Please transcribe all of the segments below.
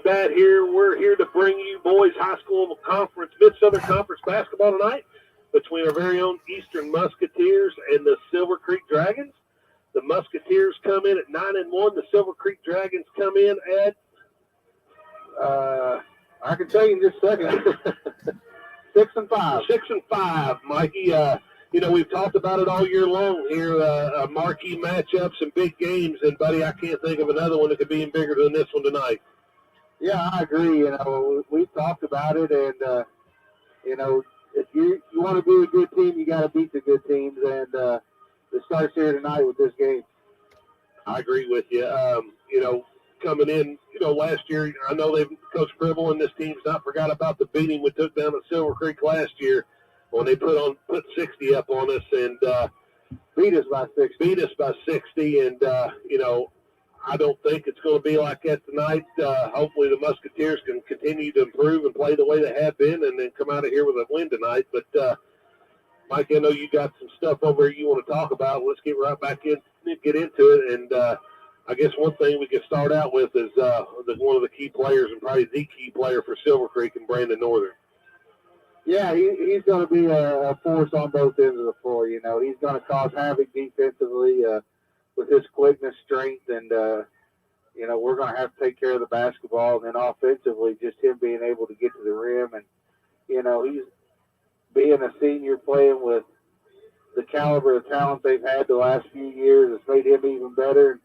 Bad here. We're here to bring you boys high school conference, Mid-Southern Conference basketball tonight between our very own Eastern Musketeers and the Silver Creek Dragons. The Musketeers come in at 9-1. The Silver Creek Dragons come in at I can tell you in just a second. 6-5. 6-5, Mikey. We've talked about it all year long here, marquee matchups and big games, and, buddy, I can't think of another one that could be even bigger than this one tonight. Yeah, I agree. We've talked about it, and, if you want to be a good team, you got to beat the good teams, and it starts here tonight with this game. I agree with you. Coming in, last year, I know Coach Pribble and this team's not forgot about the beating we took down at Silver Creek last year when they put 60 up on us and beat us by 60. And, I don't think it's going to be like that tonight. Hopefully the Musketeers can continue to improve and play the way they have been and then come out of here with a win tonight. But, Mike, I know you got some stuff over here you want to talk about. Let's get right back in and get into it. And I guess one thing we can start out with is one of the key players and probably the key player for Silver Creek and Brandon Northern. Yeah, he's going to be a force on both ends of the floor. He's going to cause havoc defensively with his quickness, strength, and, we're going to have to take care of the basketball. And then offensively, just him being able to get to the rim. And, he's being a senior playing with the caliber of talent they've had the last few years. It's made him even better.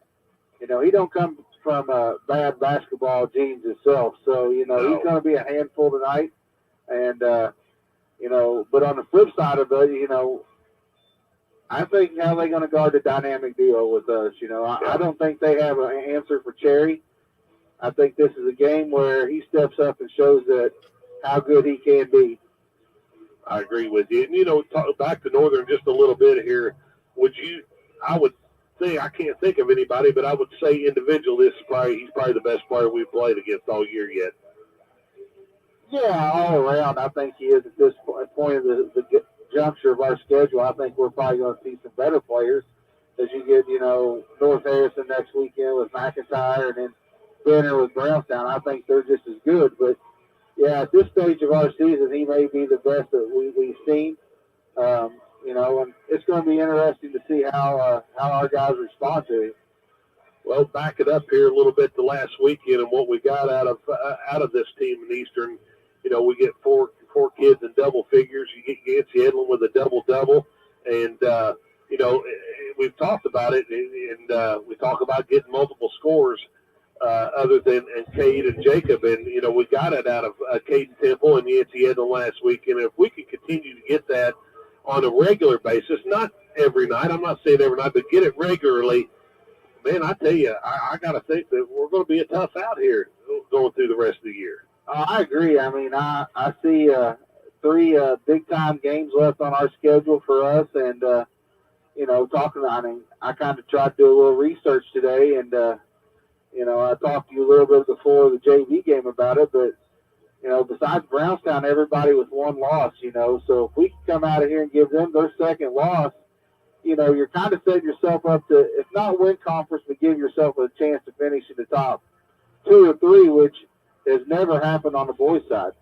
He don't come from bad basketball genes himself. So, he's going to be a handful tonight. And, but on the flip side of it, I think how they're going to guard the dynamic duo with us. I don't think they have an answer for Cherry. I think this is a game where he steps up and shows that how good he can be. I agree with you. And, talk back to Northern just a little bit here. I would say, I can't think of anybody, but I would say individually, he's probably the best player we've played against all year yet. Yeah, all around, I think he is at this point of the juncture of our schedule. I think we're probably going to see some better players as you get, North Harrison next weekend with McIntyre and then Benner with Brownstown. I think they're just as good. But, yeah, at this stage of our season, he may be the best that we've seen. And it's going to be interesting to see how our guys respond to it. Well, back it up here a little bit the last weekend and what we got out of this team in Eastern. We get four kids in double figures. You get Yancey Edlin with a double-double. And, we've talked about it, and we talk about getting multiple scores other than Cade and Jacob. And, we got it out of Cade and Temple and Yancey Edlin last week. And if we can continue to get that on a regular basis, not every night, I'm not saying every night, but get it regularly, man, I tell you, I got to think that we're going to be a tough out here going through the rest of the year. I agree. I mean, I see 3 big-time games left on our schedule for us. And, I kind of tried to do a little research today. And, I talked to you a little bit before the JV game about it. But, besides Brownstown, everybody with 1 loss, So if we can come out of here and give them their second loss, you're kind of setting yourself up to, if not win conference, but give yourself a chance to finish in the top 2 or 3, which has never happened on the boys' side.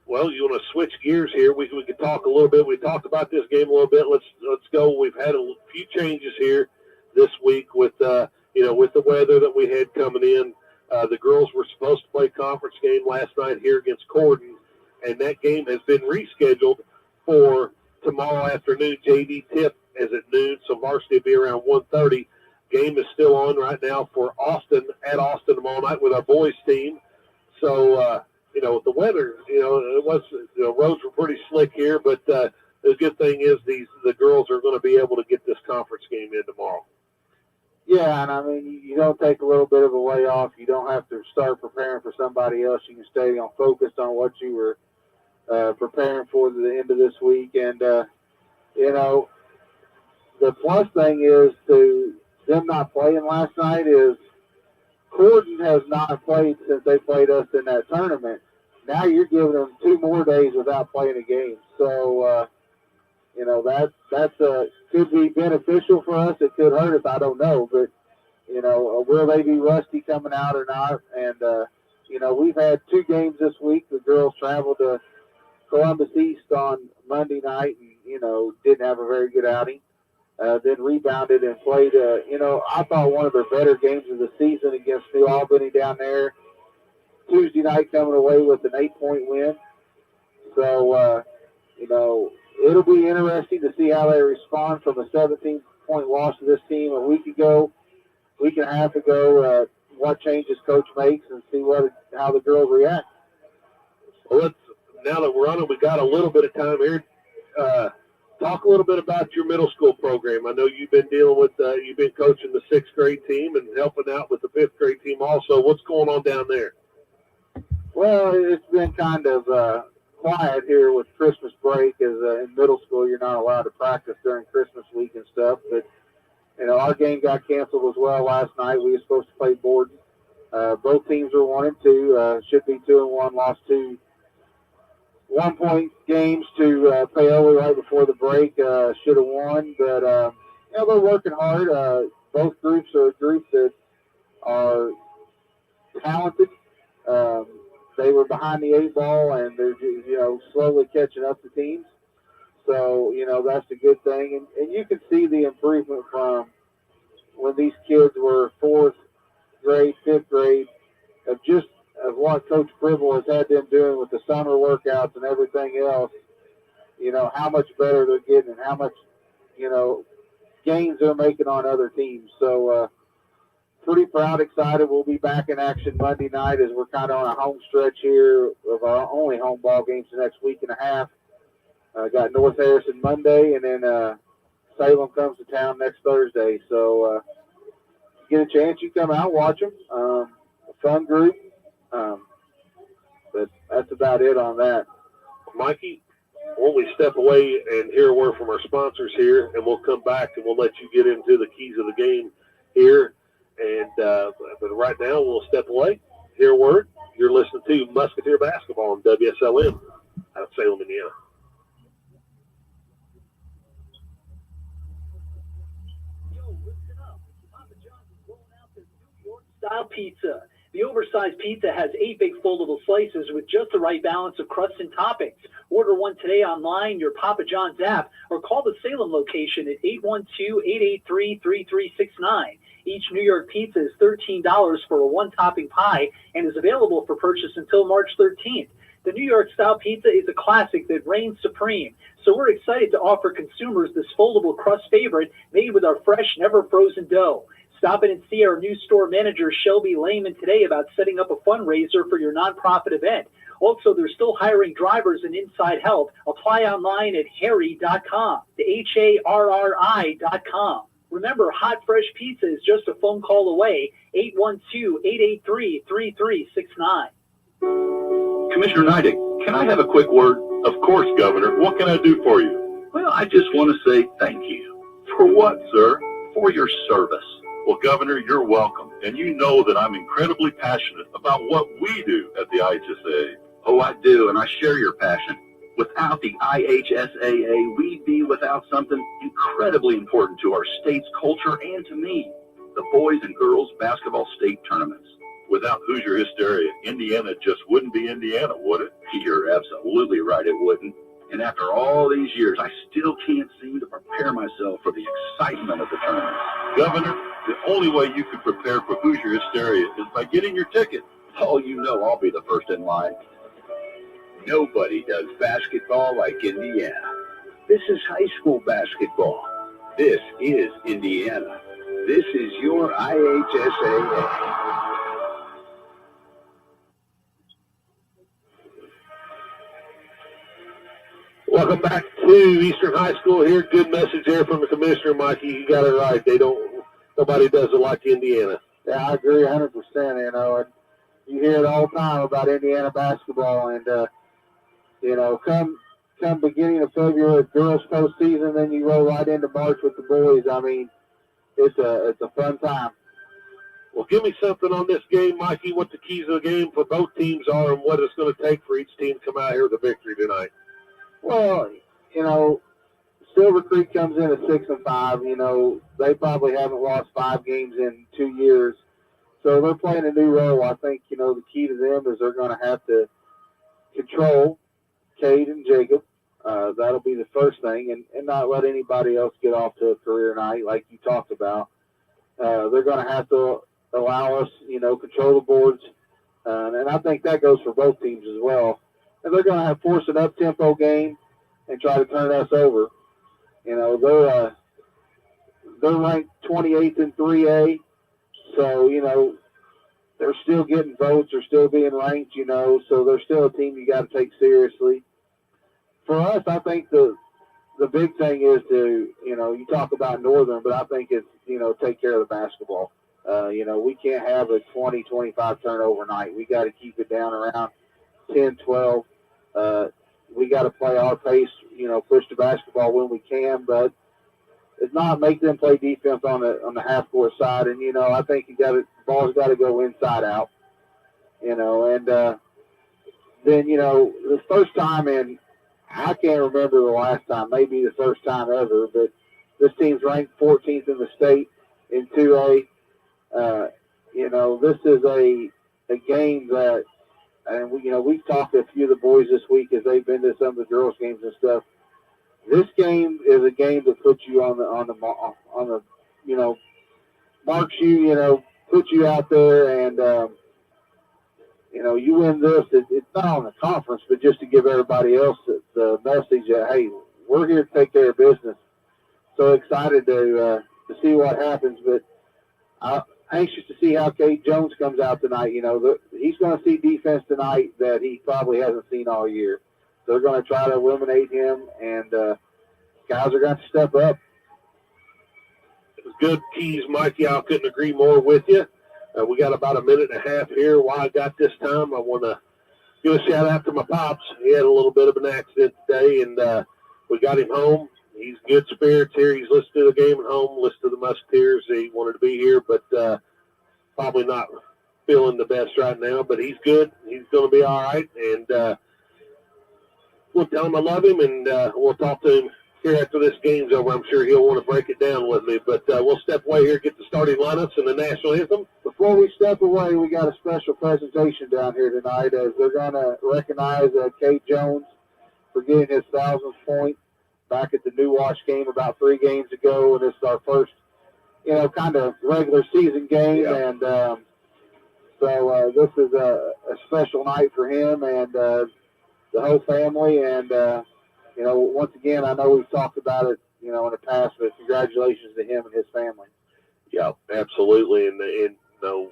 Well, you want to switch gears here? We could talk a little bit. We talked about this game a little bit. Let's go. We've had a few changes here this week with with the weather that we had coming in. The girls were supposed to play conference game last night here against Corden, and that game has been rescheduled for tomorrow afternoon. JV tip is at noon, so varsity will be around 1:30. Game is still on right now for Austin at Austin tomorrow night with our boys team. So, with the weather, it was, roads were pretty slick here, but the good thing is the girls are going to be able to get this conference game in tomorrow. Yeah, and I mean, you don't take a little bit of a way off. You don't have to start preparing for somebody else. You can stay focused on what you were preparing for the end of this week. And, the plus thing is to them not playing last night is Corden has not played since they played us in that tournament. Now you're giving them 2 more days without playing a game. So, that could be beneficial for us. It could hurt us. I don't know. But, will they be rusty coming out or not? And, we've had 2 games this week. The girls traveled to Columbus East on Monday night and, didn't have a very good outing. Then rebounded and played, I thought one of their better games of the season against New Albany down there. Tuesday night coming away with an 8-point win. So, it'll be interesting to see how they respond from a 17-point loss to this team a week and a half ago, what changes coach makes and see how the girls react. Well, now that we're on it, we got a little bit of time here. Talk a little bit about your middle school program. I know you've been dealing with, you've been coaching the 6th grade team and helping out with the 5th grade team also. What's going on down there? Well, it's been kind of quiet here with Christmas break, as in middle school you're not allowed to practice during Christmas week and stuff. But, our game got canceled as well last night. We were supposed to play Borden. Both teams were 1-2. Should be 2-1. Lost 2 1-point games to Paoli right before the break. Should have won, but they're working hard. Both groups are a group that are talented. They were behind the 8 ball, and they're slowly catching up to teams. So that's a good thing, and you can see the improvement from when these kids were 4th grade, 5th grade, of what Coach Fribble has had them doing with the summer workouts and everything else, how much better they're getting and how much, gains they're making on other teams. So pretty proud, excited. We'll be back in action Monday night as we're kind of on a home stretch here of our only home ball games the next week and a half. Got North Harrison Monday, and then Salem comes to town next Thursday. So if you get a chance, you come out, watch them. A fun group. But that's about it on that. Mikey, won't we step away and hear a word from our sponsors here, and we'll come back and we'll let you get into the keys of the game here. And but right now we'll step away, hear a word. You're listening to Musketeer Basketball on WSLM out of Salem, Indiana. Yo, listen up. Papa John's is rolling out this New York-style pizza. The oversized pizza has 8 big foldable slices with just the right balance of crust and toppings. Order one today online, your Papa John's app, or call the Salem location at 812-883-3369. Each New York pizza is $13 for a 1-topping pie and is available for purchase until March 13th. The New York-style pizza is a classic that reigns supreme, so we're excited to offer consumers this foldable crust favorite made with our fresh, never-frozen dough. Stop in and see our new store manager, Shelby Lehman, today about setting up a fundraiser for your nonprofit event. Also, they're still hiring drivers and inside help. Apply online at harry.com, HARRI.com. Remember, hot, fresh pizza is just a phone call away, 812-883-3369. Commissioner Neidig, can I have a quick word? Of course, Governor. What can I do for you? Well, I just want to say thank you. For what, sir? For your service. Well, Governor, you're welcome. And you know that I'm incredibly passionate about what we do at the IHSA. Oh, I do, and I share your passion. Without the IHSAA, we'd be without something incredibly important to our state's culture and to me, the boys and girls basketball state tournaments. Without Hoosier Hysteria, Indiana just wouldn't be Indiana, would it? You're absolutely right, it wouldn't. And after all these years, I still can't seem to prepare myself for the excitement of the tournament. Governor, the only way you can prepare for Hoosier Hysteria is by getting your ticket. Oh, you know I'll be the first in line. Nobody does basketball like Indiana. This is high school basketball. This is Indiana. This is your IHSAA. Welcome back to Eastern High School here. Good message there from the commissioner, Mikey. You got it right. Nobody does it like Indiana. Yeah, I agree 100%. And you hear it all the time about Indiana basketball, and come beginning of February, girls postseason, then you roll right into March with the boys. I mean, it's a fun time. Well, give me something on this game, Mikey, what the keys of the game for both teams are and what it's going to take for each team to come out here with a victory tonight. Well, Silver Creek comes in at 6-5. You know, they probably haven't lost 5 games in 2 years. So they're playing a new role. I think, you know, the key to them is they're going to have to control Cade and Jacob. That'll be the first thing, and not let anybody else get off to a career night like you talked about. They're going to have to allow us, you know, control the boards. And I think that goes for both teams as well. And they're going to have to force an up-tempo game and try to turn us over. You know, they're ranked 28th in 3A. So, you know, they're still getting votes. They're still being ranked, you know. So they're still a team you got to take seriously. For us, I think the big thing is to, you know, you talk about Northern, but I think it's, you know, take care of the basketball. You know, we can't have a 20, 25 turnover night. We got to keep it down around 10, 12. We got to play our pace, you know, push the basketball when we can, but it's not make them play defense on the half court side. And, you know, I think the ball's got to go inside out, you know, and then, you know, the first time in, I can't remember the last time, maybe the first time ever, but this team's ranked 14th in the state in 2A. You know, this is a game that, and we, you know, we've talked to a few of the boys this week as they've been to some of the girls' games and stuff. This game is a game that puts you on the you know, marks you, you know, puts you out there, and you know, you win this. It's not on the conference, but just to give everybody else the message that, hey, we're here to take care of business. So excited to see what happens, but I'm anxious to see how Cade Jones comes out tonight. You know, he's going to see defense tonight that he probably hasn't seen all year. They're going to try to eliminate him, and guys are going to step up. It was good keys, Mikey. I couldn't agree more with you. We got about a minute and a half here. While I got this time, I want to give a shout-out to my pops. He had a little bit of an accident today, and we got him home. He's good spirits here. He's listened to the game at home, listened to the Musketeers. He wanted to be here, but probably not feeling the best right now. But he's good. He's going to be all right. And we'll tell him I love him, and we'll talk to him here after this game's over. I'm sure he'll want to break it down with me. But we'll step away here, get the starting lineups and the national anthem. Before we step away, we got a special presentation down here tonight as they're going to recognize Cade Jones for getting his 1,000th point back at the New Wash game about 3 games ago. And this is our first, you know, kind of regular season game. Yeah. And so this is a special night for him and the whole family. And, you know, once again, I know we've talked about it, you know, in the past, but congratulations to him and his family. Yeah, absolutely. And you know,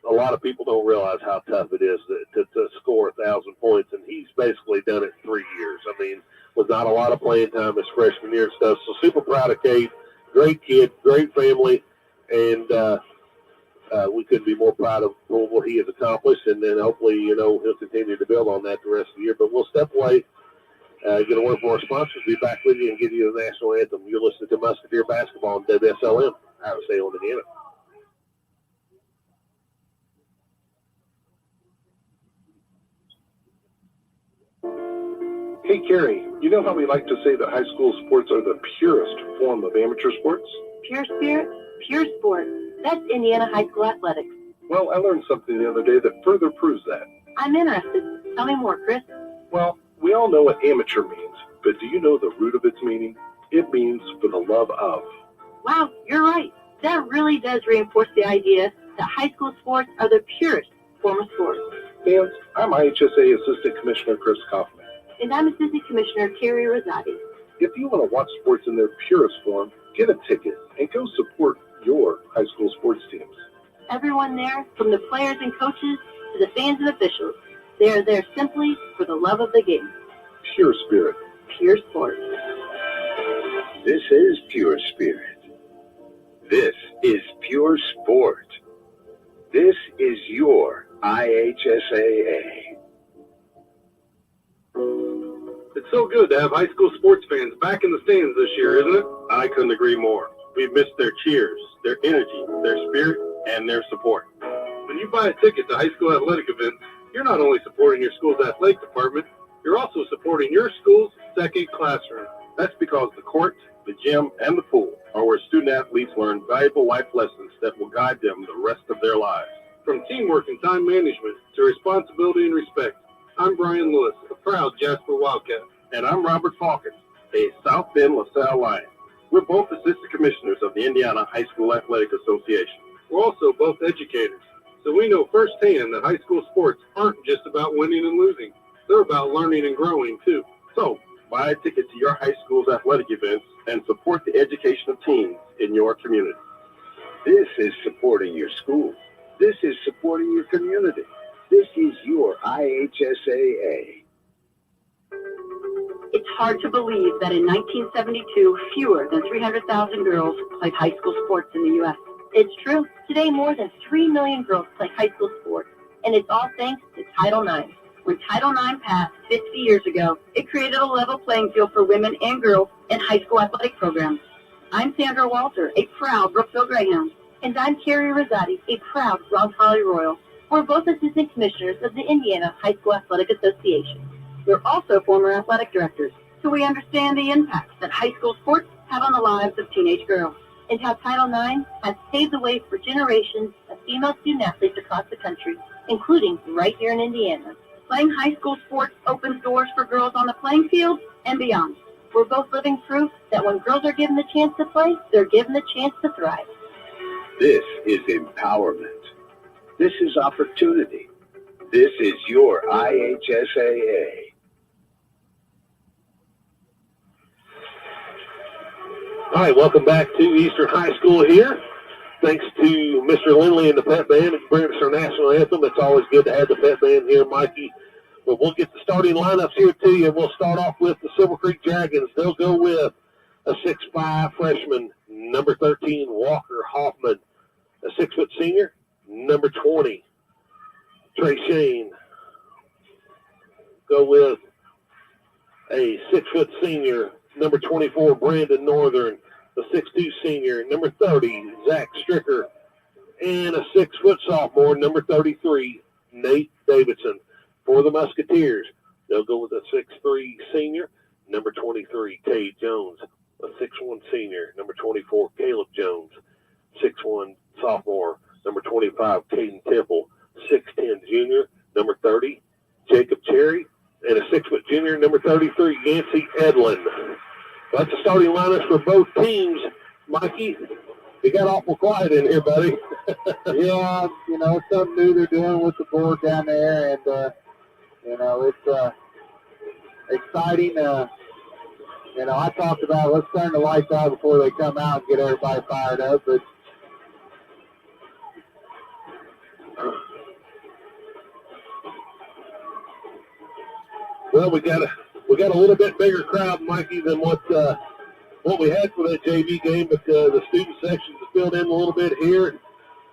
a lot of people don't realize how tough it is to score 1,000 points, and he's basically done it in 3 years. I mean, with not a lot of playing time his freshman year and stuff. So super proud of Cade. Great kid, great family, and we couldn't be more proud of what he has accomplished. And then hopefully, you know, he'll continue to build on that the rest of the year. But we'll step away. Get a word from our sponsors. Be back with you and give you the national anthem. You're listening to Musketeer Basketball on WSLM out of Salem, Indiana. Hey, Carrie, you know how we like to say that high school sports are the purest form of amateur sports? Pure spirit, pure sport. That's Indiana high school athletics. Well, I learned something the other day that further proves that. I'm interested. Tell me more, Chris. Well, we all know what amateur means, but do you know the root of its meaning? It means for the love of. Wow, you're right. That really does reinforce the idea that high school sports are the purest form of sport. Fans, I'm IHSA Assistant Commissioner Chris Kaufman. And I'm Assistant Commissioner Terry Rosati. If you want to watch sports in their purest form, get a ticket and go support your high school sports teams. Everyone there, from the players and coaches to the fans and officials, they are there simply for the love of the game. Pure spirit. Pure sport. This is pure spirit. This is pure sport. This is your IHSAA. It's so good to have high school sports fans back in the stands this year, isn't it? I couldn't agree more. We've missed their cheers, their energy, their spirit, and their support. When you buy a ticket to high school athletic events, you're not only supporting your school's athletic department, you're also supporting your school's second classroom. That's because the court, the gym, and the pool are where student-athletes learn valuable life lessons that will guide them the rest of their lives. From teamwork and time management to responsibility and respect, I'm Brian Lewis, a proud Jasper Wildcat. And I'm Robert Falcon, a South Bend LaSalle Lion. We're both assistant commissioners of the Indiana High School Athletic Association. We're also both educators, so we know firsthand that high school sports aren't just about winning and losing. They're about learning and growing, too. So, buy a ticket to your high school's athletic events and support the education of teens in your community. This is supporting your school. This is supporting your community. This is your IHSAA. It's hard to believe that in 1972, fewer than 300,000 girls played high school sports in the U.S. It's true. Today, more than 3 million girls play high school sports, and it's all thanks to Title IX. When Title IX passed 50 years ago, it created a level playing field for women and girls in high school athletic programs. I'm Sandra Walter, a proud Brookfield Greyhound. And I'm Carrie Rosati, a proud Ross Holly Royal. We're both assistant commissioners of the Indiana High School Athletic Association. We're also former athletic directors, so we understand the impact that high school sports have on the lives of teenage girls, and how Title IX has paved the way for generations of female student athletes across the country, including right here in Indiana. Playing high school sports opens doors for girls on the playing field and beyond. We're both living proof that when girls are given the chance to play, they're given the chance to thrive. This is empowerment. This is opportunity. This is your IHSAA. All right, welcome back to Eastern High School here. Thanks to Mr. Lindley and the Pep Band and bringing us our national anthem. It's always good to have the Pep Band here, Mikey. But we'll get the starting lineups here to you. We'll start off with the Silver Creek Dragons. They'll go with a 6'5" freshman, number 13, Walker Hoffman. A 6-foot senior, number 20, Trey Shane. Go with a 6-foot senior, number 24, Brandon Northern. A 6'2" senior, number 30, Zach Stricker. And a 6-foot sophomore, number 33, Nate Davidson. For the Musketeers, they'll go with a 6'3" senior, number 23, Cade Jones. A 6'1" senior, number 24, Caleb Jones. 6'1" sophomore, number 25, Caden Temple. 6'10" junior, number 30, Jacob Cherry. And a 6-foot junior, number 33, Yancey Edlin. That's the starting lineups for both teams. Mikey, you got awful quiet in here, buddy. Yeah, it's something new they're doing with the board down there, and, it's exciting. I talked about let's turn the lights out before they come out and get everybody fired up, but well, we got a little bit bigger crowd, Mikey, than what we had for that JV game, but the student sections are filled in a little bit here.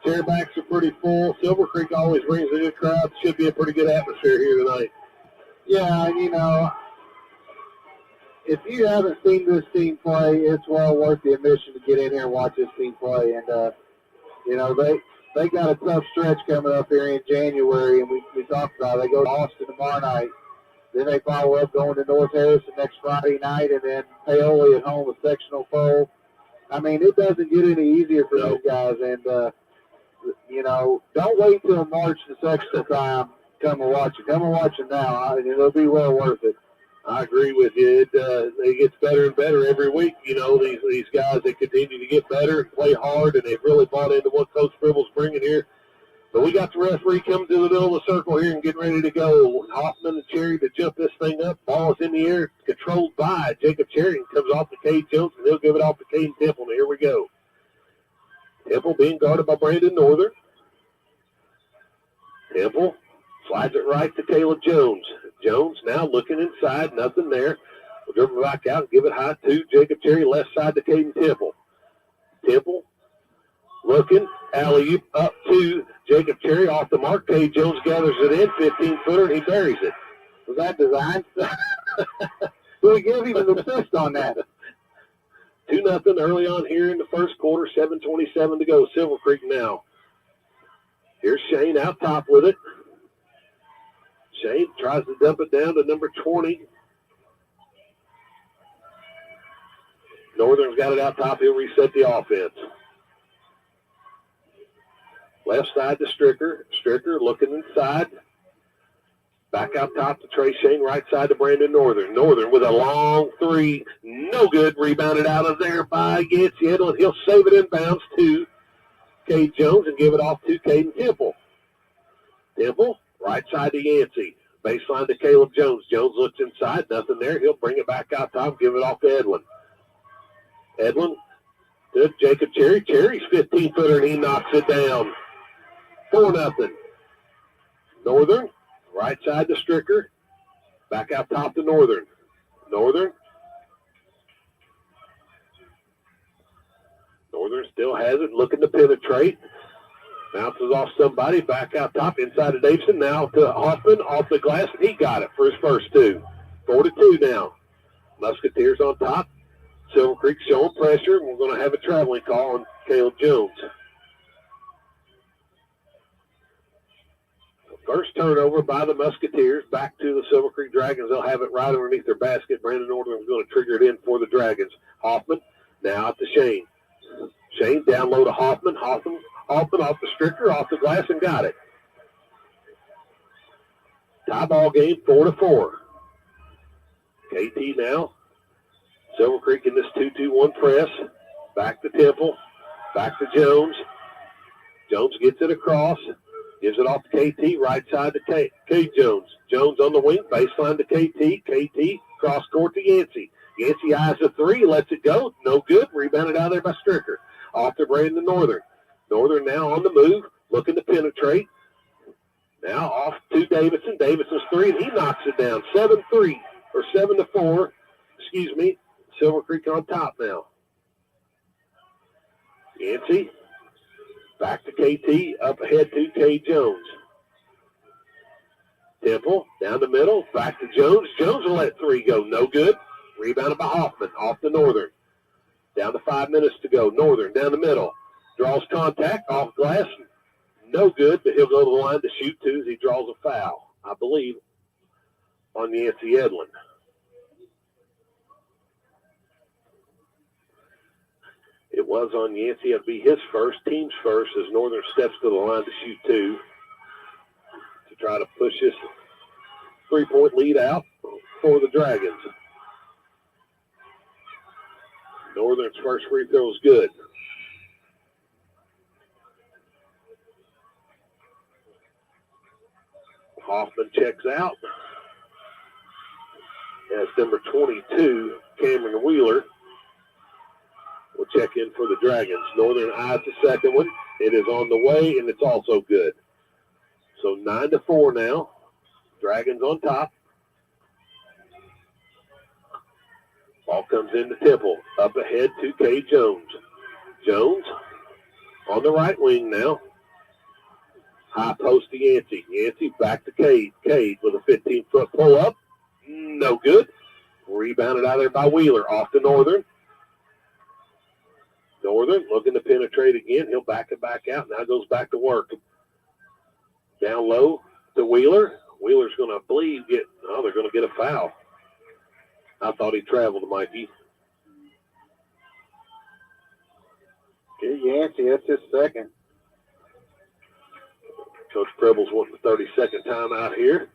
Chairbacks are pretty full. Silver Creek always brings a good crowd. Should be a pretty good atmosphere here tonight. yeah, if you haven't seen this team play, it's well worth the admission to get in here and watch this team play. And they got a tough stretch coming up here in January, and we talked about it. They go to Austin tomorrow night. Then they follow up going to North Harrison next Friday night, and then Paoli at home with sectional foe. I mean, it doesn't get any easier for those guys. And, don't wait till March the sectional time. Come and watch it. Come and watch it now. It'll be well worth it. I agree with you. It gets better and better every week. These guys, they continue to get better and play hard, and they've really bought into what Coach Pribble's bringing here. But we got the referee coming to the middle of the circle here and getting ready to go. Hoffman and Cherry to jump this thing up. Ball is in the air, controlled by Jacob Cherry, and comes off to Cade Jones, and he'll give it off to Caden Temple. And here we go. Temple being guarded by Brandon Northern. Temple slides it right to Caleb Jones. Jones now looking inside, nothing there. We'll dribble back out and give it high to Jacob Cherry, left side to Caden Temple. Temple looking, alley-oop up to Jacob Cherry off the mark. Cade Jones gathers it in, 15-footer, and he buries it. Was that designed? We'll give him an assist on that. 2-0 early on here in the first quarter, 7:27 to go. Silver Creek now. Here's Shane out top with it. Shane tries to dump it down to number 20. Northern's got it out top. He'll reset the offense. Left side to Stricker. Stricker looking inside. Back out top to Trey Shane. Right side to Brandon Northern. Northern with a long three. No good. Rebounded out of there by Yancey Edlin. He'll save it inbounds to Cade Jones and give it off to Caden Temple. Temple, right side to Yancey. Baseline to Caleb Jones. Jones looks inside. Nothing there. He'll bring it back out top. Give it off to Edlin. Edlin to Jacob Cherry. Cherry's 15-footer, and he knocks it down. 4-0. Northern, right side to Stricker. Back out top to Northern. Northern still has it, looking to penetrate. Bounces off somebody, back out top, inside to Davidson. Now to Hoffman, off the glass, and he got it for his first two. 4-2 now. Musketeers on top. Silver Creek showing pressure, and we're going to have a traveling call on Caleb Jones. First turnover by the Musketeers, back to the Silver Creek Dragons. They'll have it right underneath their basket. Brandon Northern is going to trigger it in for the Dragons. Hoffman now out to Shane. Shane down low to Hoffman. Hoffman off the Stricker, off the glass, and got it. Tie ball game, 4-4. KT now. Silver Creek in this 2-2-1 press. Back to Temple. Back to Jones. Jones gets it across. Gives it off to KT. Right side to K Jones. Jones on the wing. Baseline to KT. KT cross court to Yancey. Yancey eyes the three. Lets it go. No good. Rebounded out there by Stricker. Off to Brandon Northern. Northern now on the move. Looking to penetrate. Now off to Davidson. Davidson's three, and he knocks it down. 7-3 or 7-4. Excuse me. Silver Creek on top now. Yancey. Back to KT. Up ahead to K. Jones. Temple down the middle. Back to Jones. Jones will let three go. No good. Rebounded by Hoffman. Off to Northern. Down to 5 minutes to go. Northern down the middle. Draws contact off glass. No good, but he'll go to the line to shoot two as he draws a foul, I believe, on Yancey Edlin. It was on Yancey. It'll be his first, team's first, as Northern steps to the line to shoot two to try to push this three-point lead out for the Dragons. Northern's first free throw is good. Hoffman checks out. That's number 22, Cameron Wheeler, will check in for the Dragons. Northern eyes the second one. It is on the way, and it's also good. So 9-4 now. Dragons on top. Ball comes into Temple. Up ahead to K. Jones. Jones on the right wing now. High post to Yancey. Yancey back to Cade. Cade with a 15-foot pull-up. No good. Rebounded out there by Wheeler. Off to Northern. Northern looking to penetrate again. He'll back it back out. Now goes back to work. Down low to Wheeler. Wheeler's going to, I believe, they're going to get a foul. I thought he traveled, Mikey. Okay, Yancey, that's his second. Coach Preble's wanting the 32nd time out here.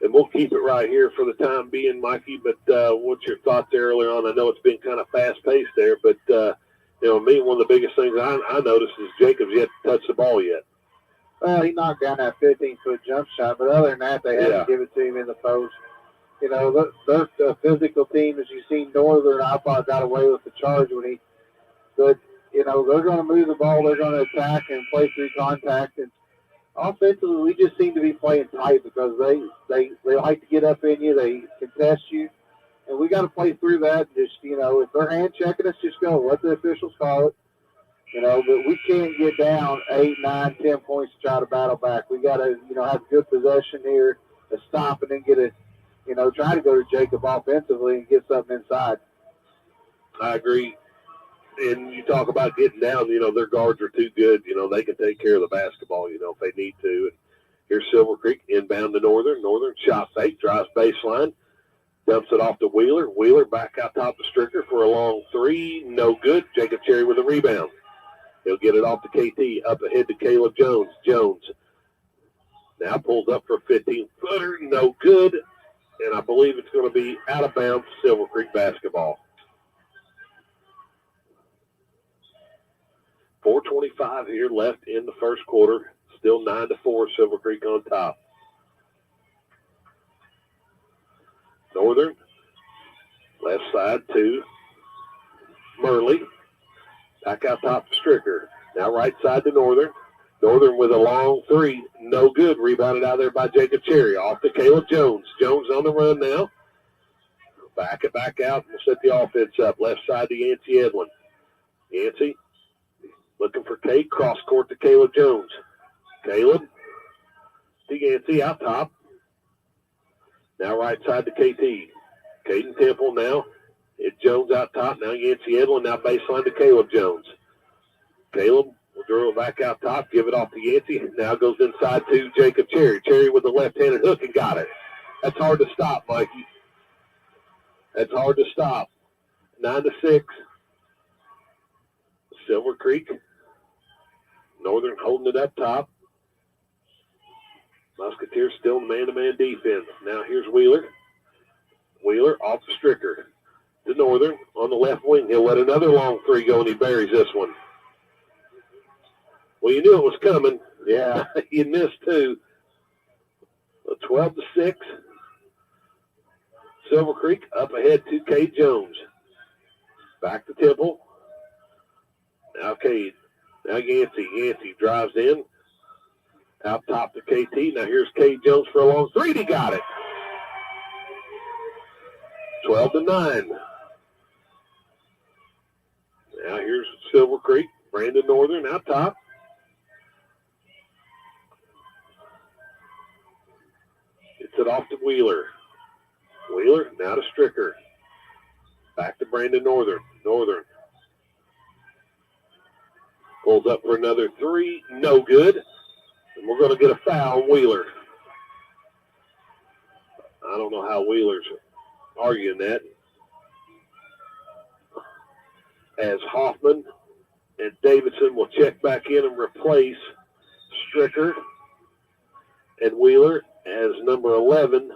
And we'll keep it right here for the time being, Mikey. But what's your thoughts there earlier on? I know it's been kind of fast-paced there, but, me, one of the biggest things I noticed is Jacobs yet to touch the ball yet. Well, he knocked down that 15-foot jump shot, but other than that, they had to give it to him in the post. You know, they're a physical team. As you see, Northern, I thought, got away with the charge but, they're going to move the ball. They're going to attack and play through contact. And offensively, we just seem to be playing tight because they like to get up in you. They contest you. And we got to play through that. Just, if they're hand checking us, just go. Let the officials call it. But we can't get down 8, 9, 10 points to try to battle back. We got to, have good possession here to stop and then get it, try to go to Jacob offensively and get something inside. I agree. And you talk about getting down, their guards are too good. They can take care of the basketball, if they need to. And here's Silver Creek inbound to Northern. Northern shot fake, drives baseline. Dumps it off to Wheeler. Wheeler back out top to Stricker for a long three. No good. Jacob Cherry with a rebound. He'll get it off to KT. Up ahead to Caleb Jones. Jones now pulls up for a 15-footer. No good. And I believe it's going to be out of bounds, Silver Creek basketball. 4:25 here left in the first quarter. Still 9-4, Silver Creek on top. Northern, left side to Murley. Back out top to Stricker. Now right side to Northern. Northern with a long three. No good. Rebounded out there by Jacob Cherry. Off to Caleb Jones. Jones on the run now. Back it back out. We'll set the offense up. Left side to Yancey Edlin. Yancey looking for Kate. Cross court to Caleb Jones. Caleb to Yancey out top. Now right side to KT. Caden Temple now. It's Jones out top. Now Yancey Edlin. Now baseline to Caleb Jones. Caleb will dribble back out top. Give it off to Yancey. Now goes inside to Jacob Cherry. Cherry with the left-handed hook and got it. That's hard to stop, Mikey. That's hard to stop. 9-6. Silver Creek. Northern holding it up top. Musketeers still in man-to-man defense. Now here's Wheeler. Wheeler off the Stricker to Northern on the left wing. He'll let another long three go, and he buries this one. Well, you knew it was coming. Yeah. You missed two. 12-6. Silver Creek up ahead to Cade Jones. Back to Temple. Now Cade. Now Yancey. Yancey drives in. Out top to KT. Now here's Cade Jones for a long three. He got it. 12-9. Now here's Silver Creek. Brandon Northern out top. Gets it off to Wheeler. Wheeler now to Stricker. Back to Brandon Northern. Northern pulls up for another three. No good. And we're going to get a foul on Wheeler. I don't know how Wheeler's arguing that. As Hoffman and Davidson will check back in and replace Stricker and Wheeler, as number 11,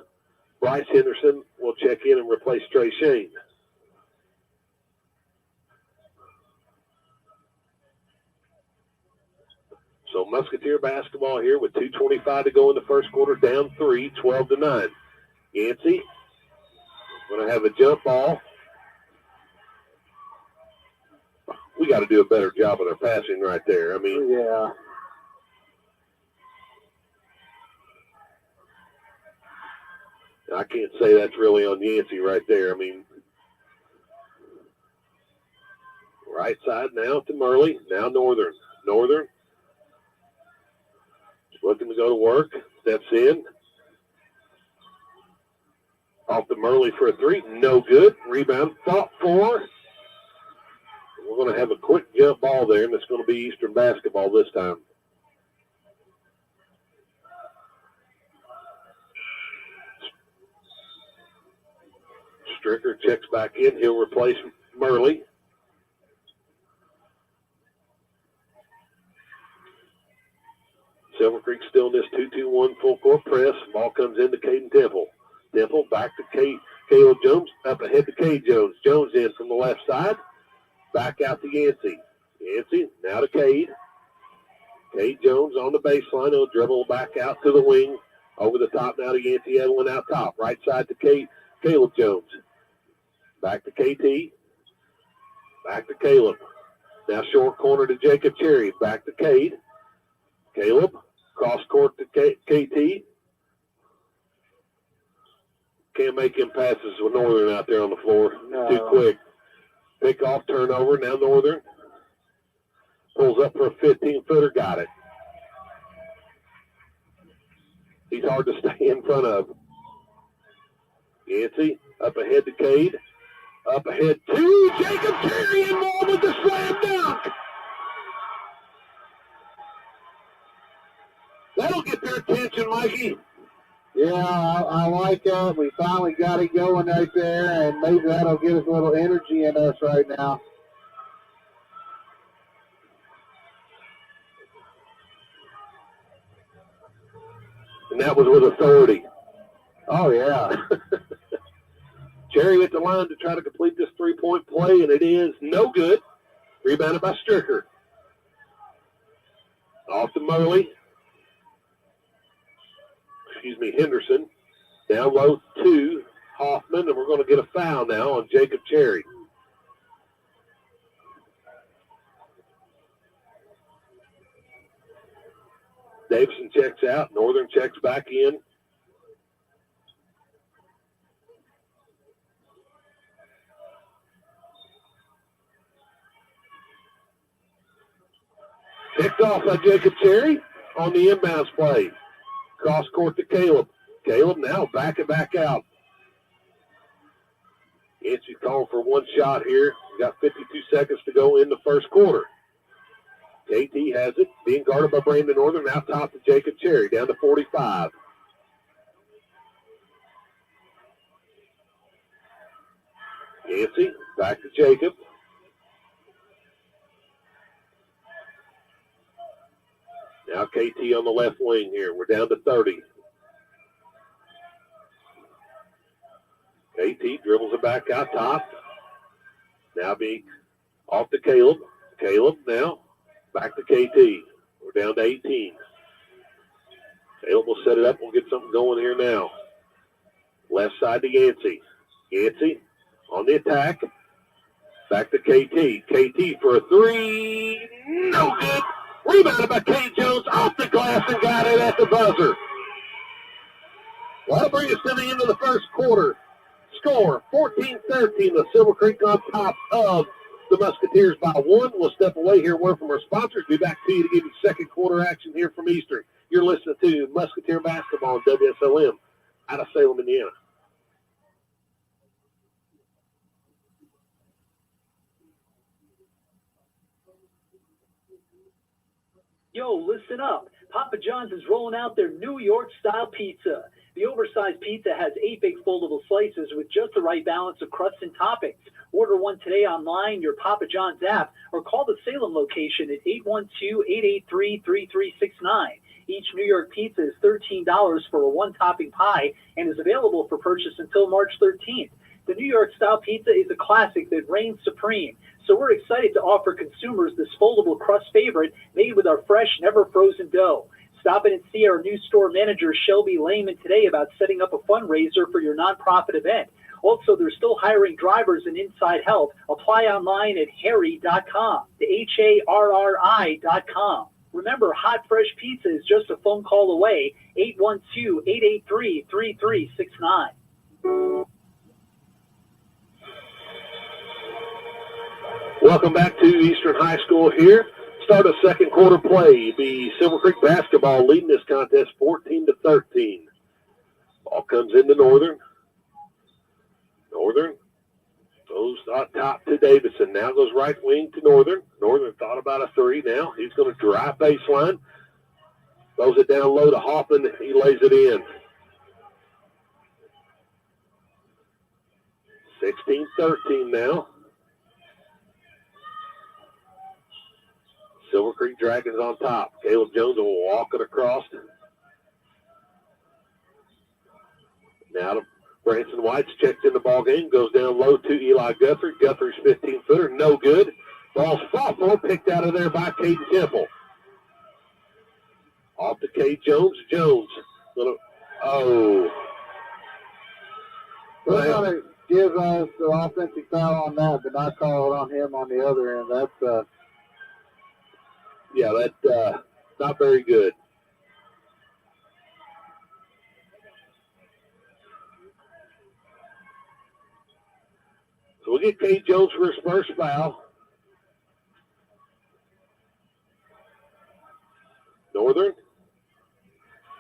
Bryce Henderson will check in and replace Trey Shane. So Musketeer basketball here with 2:25 to go in the first quarter, down 3, 12-9. Yancey going to have a jump ball. We got to do a better job of our passing right there. I mean, Yeah. I can't say that's really on Yancey right there. I mean, right side now to Murley. Now Northern. Northern looking to go to work. Steps in. Off to Murley for a three. No good. Rebound. Fought for. We're going to have a quick jump ball there, and it's going to be Eastern basketball this time. Stricker checks back in. He'll replace Murley. Silver Creek still in this 2-2-1 full court press. Ball comes into Caden Temple. Temple back to Caleb Jones. Up ahead to Cade Jones. Jones in from the left side. Back out to Yancey. Yancey now to Cade. Cade Jones on the baseline. He'll dribble back out to the wing. Over the top now to Yancey Edlin out top. Right side to Caleb Jones. Back to KT. Back to Caleb. Now short corner to Jacob Cherry. Back to Cade. Caleb. Cross court to KT. Can't make him passes with Northern out there on the floor. No. Too quick. Pick off, turnover. Now Northern pulls up for a 15-footer. Got it. He's hard to stay in front of. Yancey up ahead to Cade. Up ahead to Jacob Cherry and more with the slam dunk. That'll get their attention, Mikey. Yeah, I like that. We finally got it going right there, and maybe that'll get us a little energy in us right now. And that was with authority. Oh, yeah. Cherry at the line to try to complete this three-point play, and it is no good. Rebounded by Stricker. Off to Murley. Henderson. Down low to Hoffman, and we're going to get a foul now on Jacob Cherry. Davidson checks out. Northern checks back in. Picked off by Jacob Cherry on the inbounds play. Cross court to Caleb. Caleb now back out. Yancey's calling for one shot here. We got 52 seconds to go in the first quarter. KT has it, being guarded by Brandon Northern. Now top to Jacob Cherry, down to 45. Yancey back to Jacob. Now KT on the left wing here. We're down to 30. KT dribbles it back out top. Now being off to Caleb. Caleb now back to KT. We're down to 18. Caleb will set it up. We'll get something going here now. Left side to Yancey. Yancey on the attack. Back to KT. KT for a three. No good. Rebounded by Kate Jones off the glass and got it at the buzzer. Well, that'll bring us to the end of the first quarter. Score 14-13. The Silver Creek on top of the Musketeers by one. We'll step away here, word from our sponsors. Be back to you to give you second quarter action here from Eastern. You're listening to Musketeer Basketball on WSLM out of Salem, Indiana. Yo, listen up. Papa John's is rolling out their New York-style pizza. The oversized pizza has 8 big foldable slices with just the right balance of crust and toppings. Order one today online, your Papa John's app, or call the Salem location at 812-883-3369. Each New York pizza is $13 for a one-topping pie and is available for purchase until March 13th. The New York-style pizza is a classic that reigns supreme. So we're excited to offer consumers this foldable crust favorite made with our fresh, never-frozen dough. Stop in and see our new store manager, Shelby Lehman, today about setting up a fundraiser for your nonprofit event. Also, they're still hiring drivers and inside help. Apply online at harry.com, the HARRI.com. Remember, hot, fresh pizza is just a phone call away, 812-883-3369. Welcome back to Eastern High School here. Start of second quarter play. The Silver Creek basketball leading this contest 14-13. Ball comes into Northern. Northern goes top to Davidson. Now goes right wing to Northern. Northern thought about a three now. He's going to drive baseline. Throws it down low to Hoffman. He lays it in. 16-13 now. Silver Creek Dragons on top. Caleb Jones will walk it across. Now to Branson White's checked in the ball game. Goes down low to Eli Guthrie. Guthrie's 15-footer. No good. Ball's sophomore picked out of there by Caden Temple. Off to Kate Jones. Jones. Oh. We're going to give us the offensive foul on that, but not call it on him on the other end. That's yeah, that's not very good. So we'll get Kate Jones for his first foul. Northern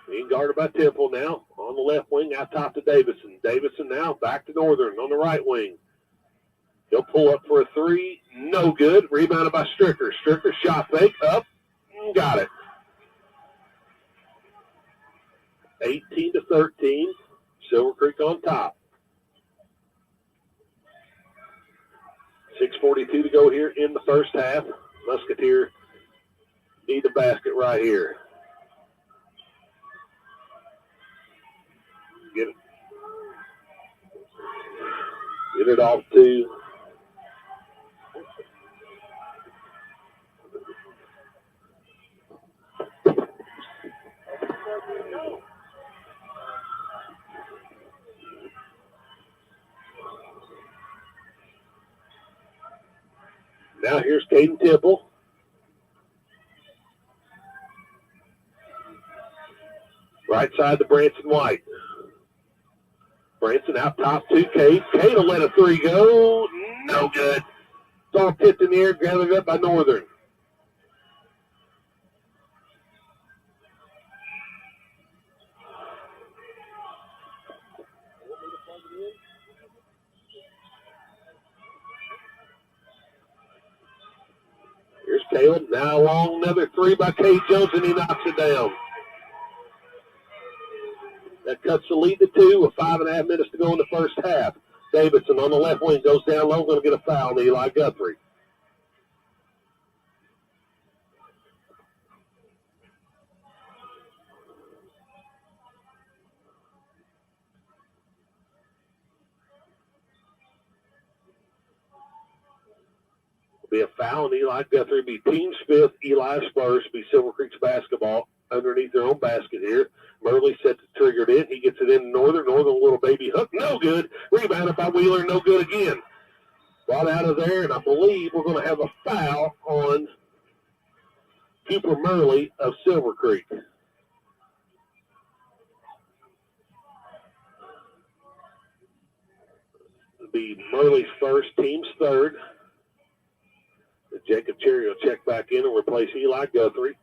being guarded by Temple now on the left wing, out top to Davidson. Davidson now back to Northern on the right wing. He'll pull up for a three. No good. Rebounded by Stricker. Stricker shot fake up. Got it. 18-13. Silver Creek on top. 6:42 to go here in the first half. Musketeer need the basket right here. Get it off to now here's Caden Temple. Right side to Branson White. Branson out top to Cade. Cade will let a three go. No good. It's all tipped in the air, gathered up by Northern. Here's Caleb. Now long, another three by Cade Jones, and he knocks it down. That cuts the lead to 2 with 5.5 minutes to go in the first half. Davidson on the left wing goes down low, going to get a foul on Eli Guthrie. Be a foul on Eli Guthrie. Be team's fifth. Eli Spurs be Silver Creek's basketball underneath their own basket here. Murley sets the trigger in. He gets it in Northern. Northern little baby hook. No good. Rebounded by Wheeler. No good again. Brought out of there, and I believe we're going to have a foul on Cooper Murley of Silver Creek. It'll be Murley's first, team's third. Jacob Cherry will check back in and replace Eli Guthrie.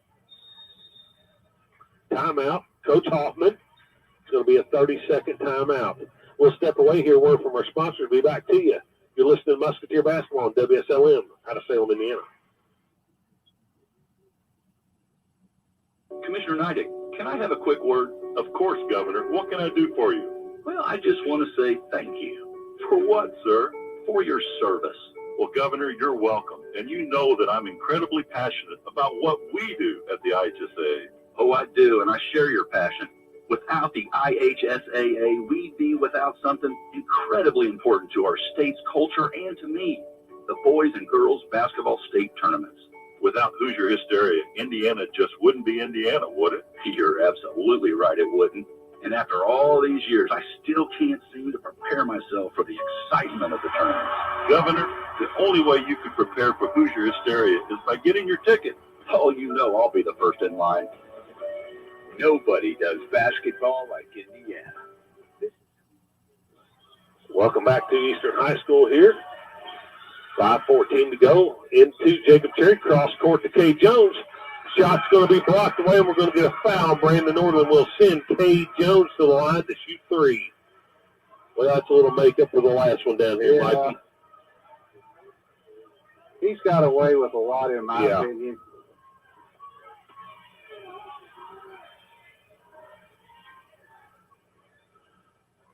Timeout. Coach Hoffman. It's going to be a 30-second timeout. We'll step away here. Word from our sponsor. Be back to you. You're listening to Musketeer Basketball on WSLM out of Salem, Indiana. Commissioner Neidig, can I have a quick word? Of course, Governor. What can I do for you? Well, I just want to say thank you For what, sir? for your service. Well, Governor, you're welcome. And you know that I'm incredibly passionate about what we do at the IHSA. Oh, I do, and I share your passion. Without the IHSAA, we'd be without something incredibly important to our state's culture and to me, the boys and girls basketball state tournaments. Without Hoosier Hysteria, Indiana just wouldn't be Indiana, would it? You're absolutely right, it wouldn't. And after all these years, I still can't seem to prepare myself for the excitement of the tournament. Governor, the only way you can prepare for Hoosier Hysteria is by getting your ticket. Oh, you know I'll be the first in line. Nobody does basketball like Indiana. Welcome back to Eastern High School here. 5:14 to go into Jacob Cherry. Cross court to Cade Jones. Shot's going to be blocked away, and we're going to get a foul. Brandon Northern will send Cade Jones to the line to shoot three. Well, that's a little makeup for the last one down here, Mikey. He's got away with a lot, in my opinion.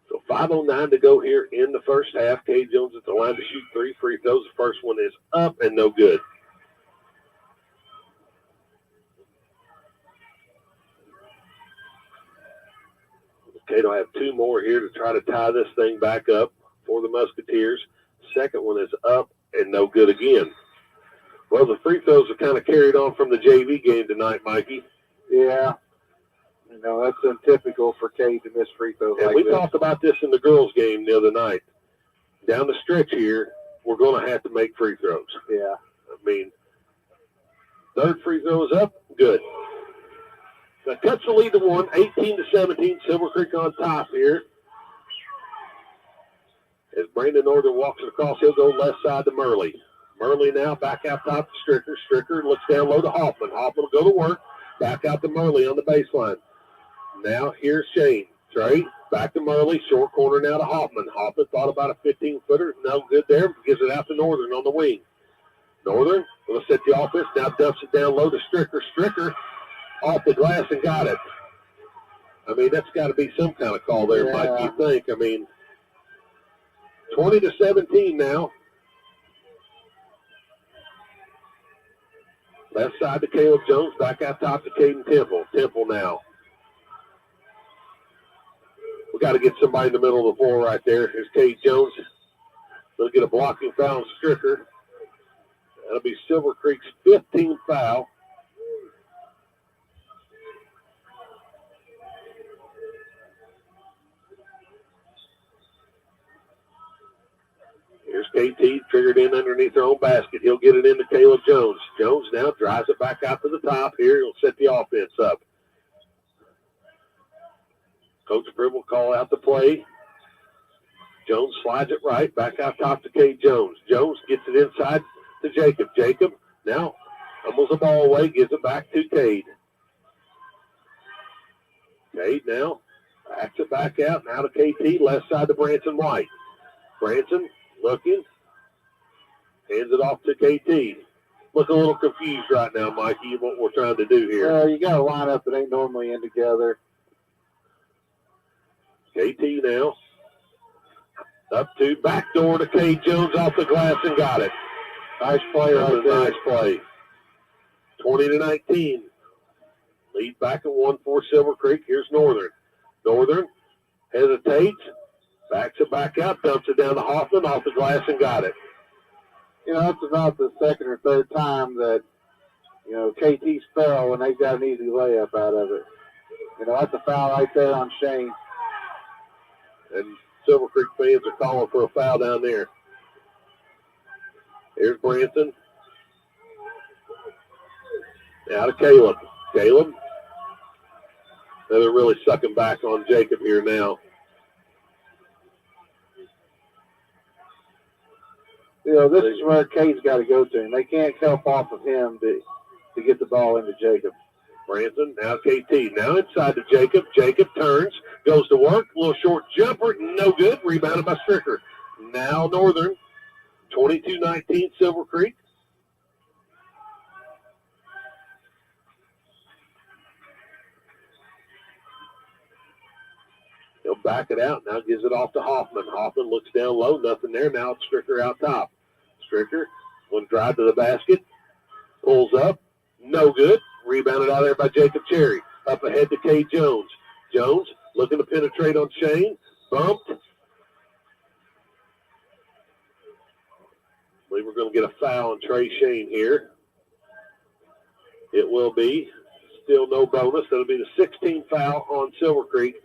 So 5:09 to go here in the first half. Cade Jones at the line to shoot three free throws. The first one is up and no good. Cato have two more here to try to tie this thing back up for the Musketeers. Second one is up and no good again. Well, the free throws are kind of carried on from the JV game tonight, Mikey. Yeah. You know, that's untypical for Cade to miss free throws And like we this. talked about this in the girls' game the other night. Down the stretch here, we're going to have to make free throws. Yeah. I mean, third free throw is up, good. That cuts the lead to 1, 18-17. Silver Creek on top here. As Brandon Northern walks it across, he'll go left side to Murley. Murley now back out top to Stricker. Stricker looks down low to Hoffman. Hoffman will go to work. Back out to Murley on the baseline. Now here's Shane. Trey, back to Murley. Short corner now to Hoffman. Hoffman thought about a 15-footer. No good there. Gives it out to Northern on the wing. Northern will set the offense. Now dumps it down low to Stricker. Stricker off the glass and got it. I mean, that's got to be some kind of call there, Mike, you think. I mean, 20-17 now. Left side to Caleb Jones, back out top to Caden Temple. Temple now. We got to get somebody in the middle of the floor right there. Here's Cade Jones. They'll get a blocking foul on Stricker. That'll be Silver Creek's 15th foul. Here's KT, triggered in underneath their own basket. He'll get it into Caleb Jones. Jones now drives it back out to the top here. He'll set the offense up. Coach Primm will call out the play. Jones slides it right, back out top to Cade Jones. Jones gets it inside to Jacob. Jacob now fumbles the ball away, gives it back to Cade. Cade now backs it back out, now to KT, left side to Branson White. Branson looking, hands it off to KT. Look a little confused right now, Mikey, what we're trying to do here. Well, you got a lineup that ain't normally in together. KT now. Up to backdoor to Cade Jones off the glass and got it. Nice play right there. Nice play. 20-19. Lead back at 1 for Silver Creek. Here's Northern. Northern hesitates, backs it back out, dumps it down to Hoffman off the glass and got it. You know, that's about the second or third time that, you know, KT's fell and they've got an easy layup out of it. You know, that's a foul right there on Shane. And Silver Creek fans are calling for a foul down there. Here's Branson. Now to Caleb. Caleb. Now they're really sucking back on Jacob here now. You know, this is where Cade's got to go to, and they can't help off of him to get the ball into Jacob. Branson, now KT, now inside to Jacob. Jacob turns, goes to work, little short jumper, no good, rebounded by Stricker. Now Northern, 22-19 Silver Creek. He'll back it out, now gives it off to Hoffman. Hoffman looks down low, nothing there, now it's Stricker out top. Stricker, one drive to the basket, pulls up, no good. Rebounded out there by Jacob Cherry. Up ahead to Cade Jones. Jones looking to penetrate on Shane. Bumped. I believe we're going to get a foul on Trey Shane here. It will be. Still no bonus. That'll be the 16th foul on Silver Creek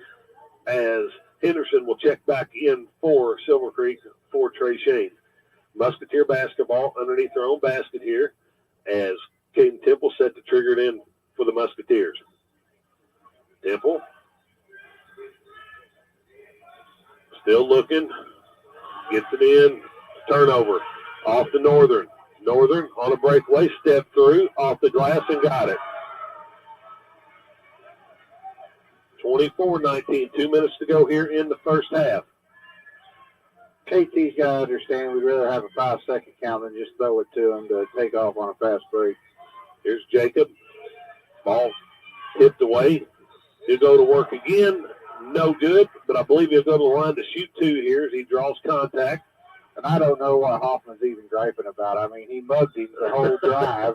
as Henderson will check back in for Silver Creek for Trey Shane. Musketeer basketball underneath their own basket here as Caden Temple set to trigger it in for the Musketeers. Temple. Still looking. Gets it in. Turnover. Off to Northern. Northern on a breakaway. Step through. Off the glass and got it. 24-19. 2 minutes to go here in the first half. KT's got to understand we'd rather have a 5-second count than just throw it to him to take off on a fast break. Here's Jacob. Ball tipped away. He'll go to work again. No good, but I believe he'll go to the line to shoot two here as he draws contact. And I don't know what Hoffman's even griping about. I mean, he mugged him the whole drive.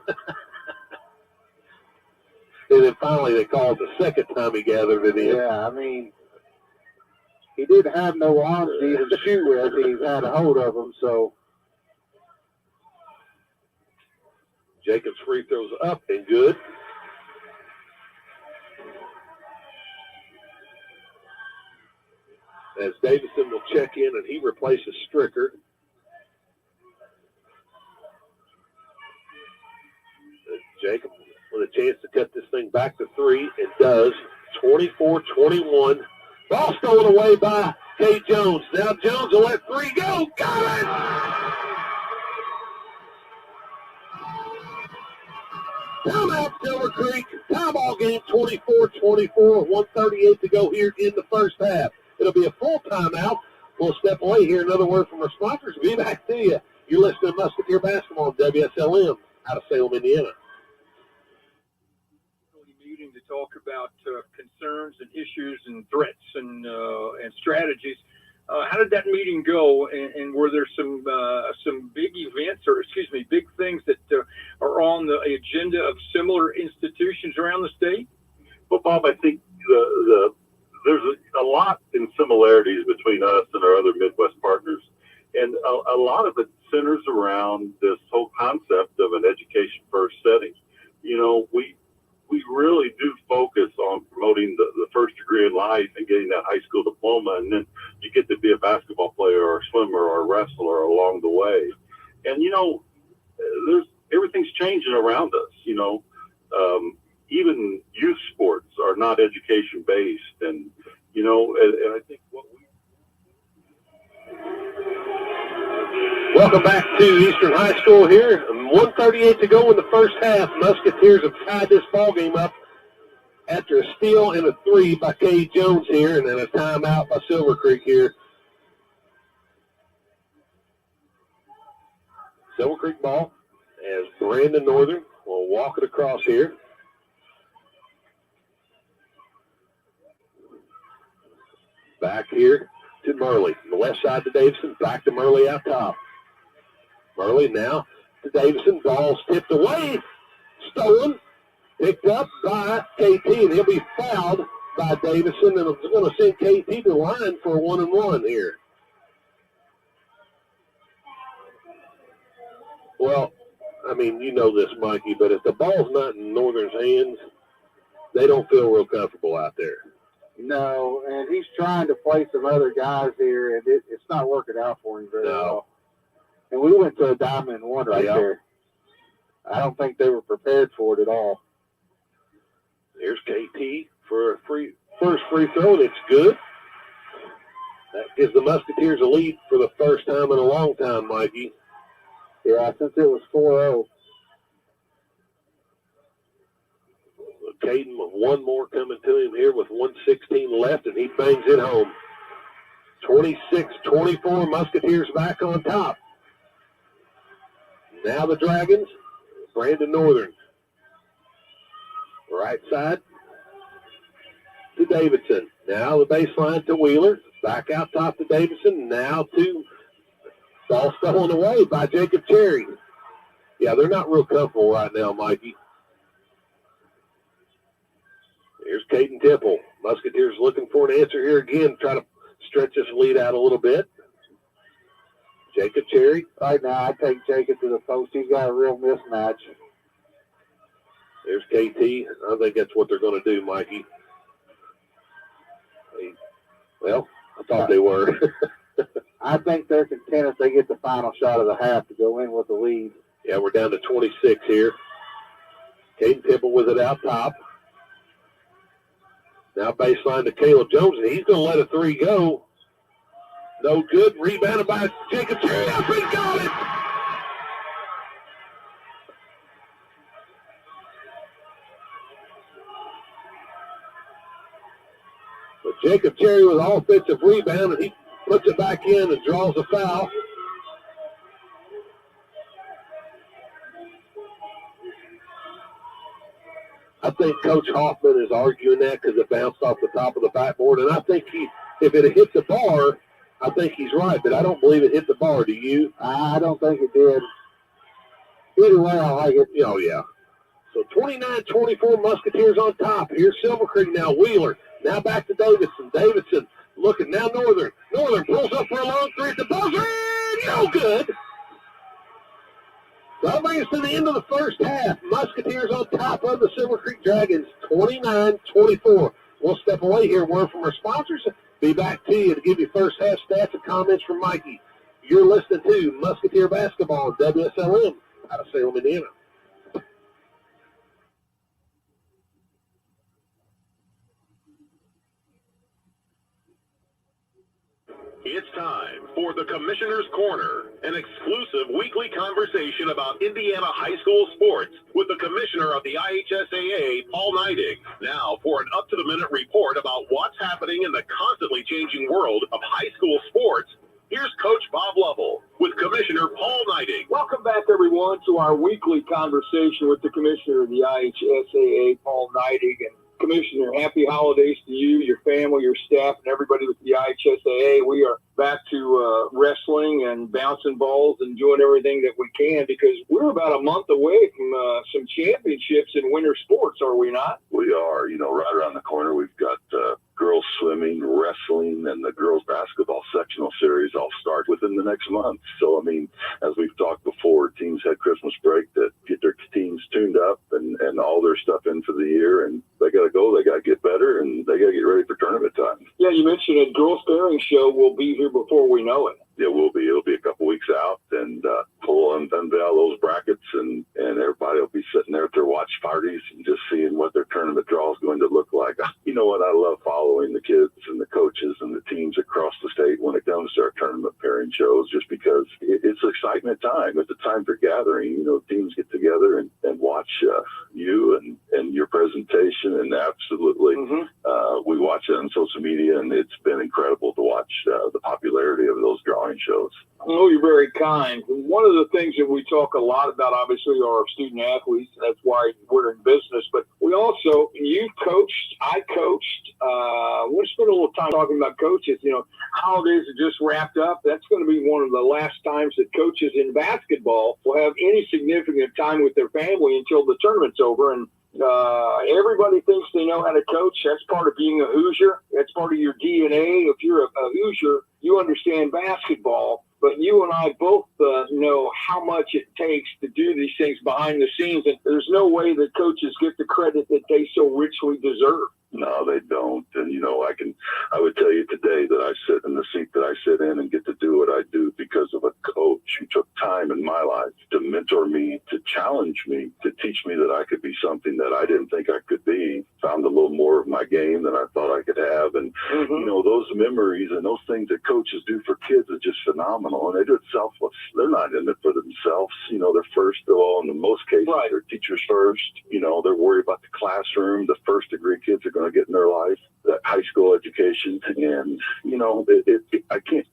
And then finally they called the second time he gathered it in. Yeah, I mean, he didn't have no arms to even shoot with. He had a hold of them, so. Jacob's free throws up and good. As Davison will check in and he replaces Stricker. Jacob with a chance to cut this thing back to three and does. 24-21. Ball stolen away by Cade Jones. Now Jones will let three go. Got it! Timeout, Silver Creek. Tie ball game 24-24. 1:38 to go here in the first half. It'll be a full timeout. We'll step away here. Another word from our sponsors. Be back to you. You're listening to Musketeer Basketball on WSLM out of Salem, Indiana. Meeting to talk about concerns and issues and threats and strategies. How did that meeting go? And were there some big events, or big things that are on the agenda of similar institutions around the state? Well, Bob, I think there's a lot in similarities between us and our other Midwest partners. And a lot of it centers around this whole concept of an education-first setting. You know, we really do focus on promoting the first degree in life and getting that high school diploma, and then you get to be a basketball player or a swimmer or a wrestler along the way. And, you know, everything's changing around us, you know. Even youth sports are not education-based, and, you know, and I think what we... Welcome back to Eastern High School here. 1:38 to go in the first half. Musketeers have tied this ball game up after a steal and a three by Cade Jones here, and then a timeout by Silver Creek here. Silver Creek ball as Brandon Northern will walk it across here. Back here to Murley. The left side to Davison. Back to Murley out top. Murley now to Davison. Ball's tipped away. Stolen. Picked up by KT. And he'll be fouled by Davison. And it's going to send KT to the line for a 1-and-1 here. Well, I mean, you know this, Mikey, but if the ball's not in Northern's hands, they don't feel real comfortable out there. No, and he's trying to play some other guys here, and it's not working out for him very well. And we went to a diamond and one right there. I don't think they were prepared for it at all. Here's KT for a first free throw, and it's good. That gives the Musketeers a lead for the first time in a long time, Mikey. Yeah, since it was 4-0. Caden with one more coming to him here with 1:16 left, and he bangs it home. 26-24, Musketeers back on top. Now the Dragons, Brandon Northern. Right side to Davidson. Now the baseline to Wheeler. Back out top to Davidson. Now to ball stolen away by Jacob Cherry. Yeah, they're not real comfortable right now, Mikey. Here's Caden Temple. Musketeers looking for an answer here again. Try to stretch this lead out a little bit. Jacob Cherry. Right now, I take Jacob to the post. He's got a real mismatch. There's KT. I think that's what they're going to do, Mikey. Well, I thought they were. I think they're content if they get the final shot of the half to go in with the lead. Yeah, we're down to 26 here. Caden Temple with it out top. Now baseline to Caleb Jones, and he's going to let a three go. No good. Rebounded by Jacob Cherry. He got it. But Jacob Cherry with an offensive rebound, and he puts it back in and draws a foul. I think Coach Hoffman is arguing that because it bounced off the top of the backboard, and I think if it had hit the bar, I think he's right, but I don't believe it hit the bar. Do you? I don't think it did. Either way, I like it. Oh, yeah. So 29-24, Musketeers on top. Here's Silver Creek now. Wheeler. Now back to Davidson. Davidson looking. Now Northern. Northern pulls up for a long three at the buzzer. No good. That brings us to the end of the first half. Musketeers on top of the Silver Creek Dragons, 29-24. We'll step away here. Word from our sponsors. Be back to you to give you first half stats and comments from Mikey. You're listening to Musketeer Basketball on WSLM out of Salem, Indiana. It's time for the Commissioner's Corner, an exclusive weekly conversation about Indiana high school sports with the Commissioner of the IHSAA, Paul Neidig. Now for an up-to-the-minute report about what's happening in the constantly changing world of high school sports, here's Coach Bob Lovell with Commissioner Paul Neidig. Welcome back, everyone, to our weekly conversation with the Commissioner of the IHSAA, Paul Neidig. And Commissioner, happy holidays to you, your family, your staff, and everybody with the IHSAA. We are back to wrestling and bouncing balls and doing everything that we can because we're about a month away from some championships in winter sports, are we not? We are, right around the corner. We've got girls swimming, wrestling, and the girls basketball sectional series all start within the next month. So, as we've talked before, teams had Christmas break that get their teams tuned up and all their stuff in for the year, and they got to go. They got to get better, and they got to get ready for tournament time. Yeah, you mentioned a girls pairing show will be here before we know it. It will be. It'll be a couple weeks out, and we'll unveil those brackets, and everybody will be sitting there at their watch parties and just seeing what their tournament draw is going to look like. You know what? I love following the kids and the coaches and the teams across the state when it comes to our tournament pairing shows, just because it's excitement time. It's a time for gathering. Teams get together and watch you and your presentation, and absolutely, we watch it on social media, and it's been incredible to watch the popularity of those drawing shows. Oh, you're very kind. One of the things that we talk a lot about, obviously, are our student athletes. That's why we're in business. But we also, you coached, I coached. We'll spend a little time talking about coaches. Holidays are just wrapped up. That's going to be one of the last times that coaches in basketball will have any significant time with their family until the tournament's over. And everybody thinks they know how to coach. That's part of being a Hoosier. That's part of your DNA. If you're a Hoosier, you understand basketball. But you and I both know how much it takes to do these things behind the scenes. And there's no way that coaches get the credit that they so richly deserve. No, they don't. And, I would tell you today that I sit in the seat that I sit in and get to do what I do because of a coach who took time in my life to mentor me, to challenge me, to teach me that I could be something that I didn't think I could be, found a little more of my game than I thought I could have. And, those memories and those things that coaches do for kids are just phenomenal. And they do it selfless. They're not in it for themselves. They're first of all, in the most cases, they're teachers first. They're worried about the classroom, the first degree kids are going to get in their life, that high school education. And,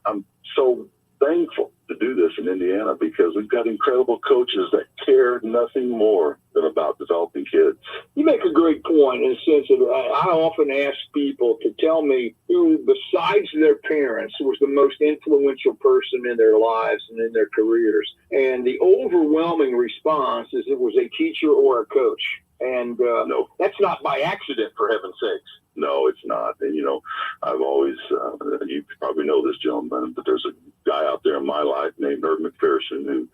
I'm so thankful to do this in Indiana because we've got incredible coaches that care nothing more than about developing kids. You make a great point in the sense of I often ask people to tell me who, besides their parents, was the most influential person in their lives and in their careers. And the overwhelming response is it was a teacher or a coach. And no, that's not by accident, for heaven's sakes. No, it's not. And, I've always, you probably know this gentleman, but there's a guy out there in my life named Herb McPherson who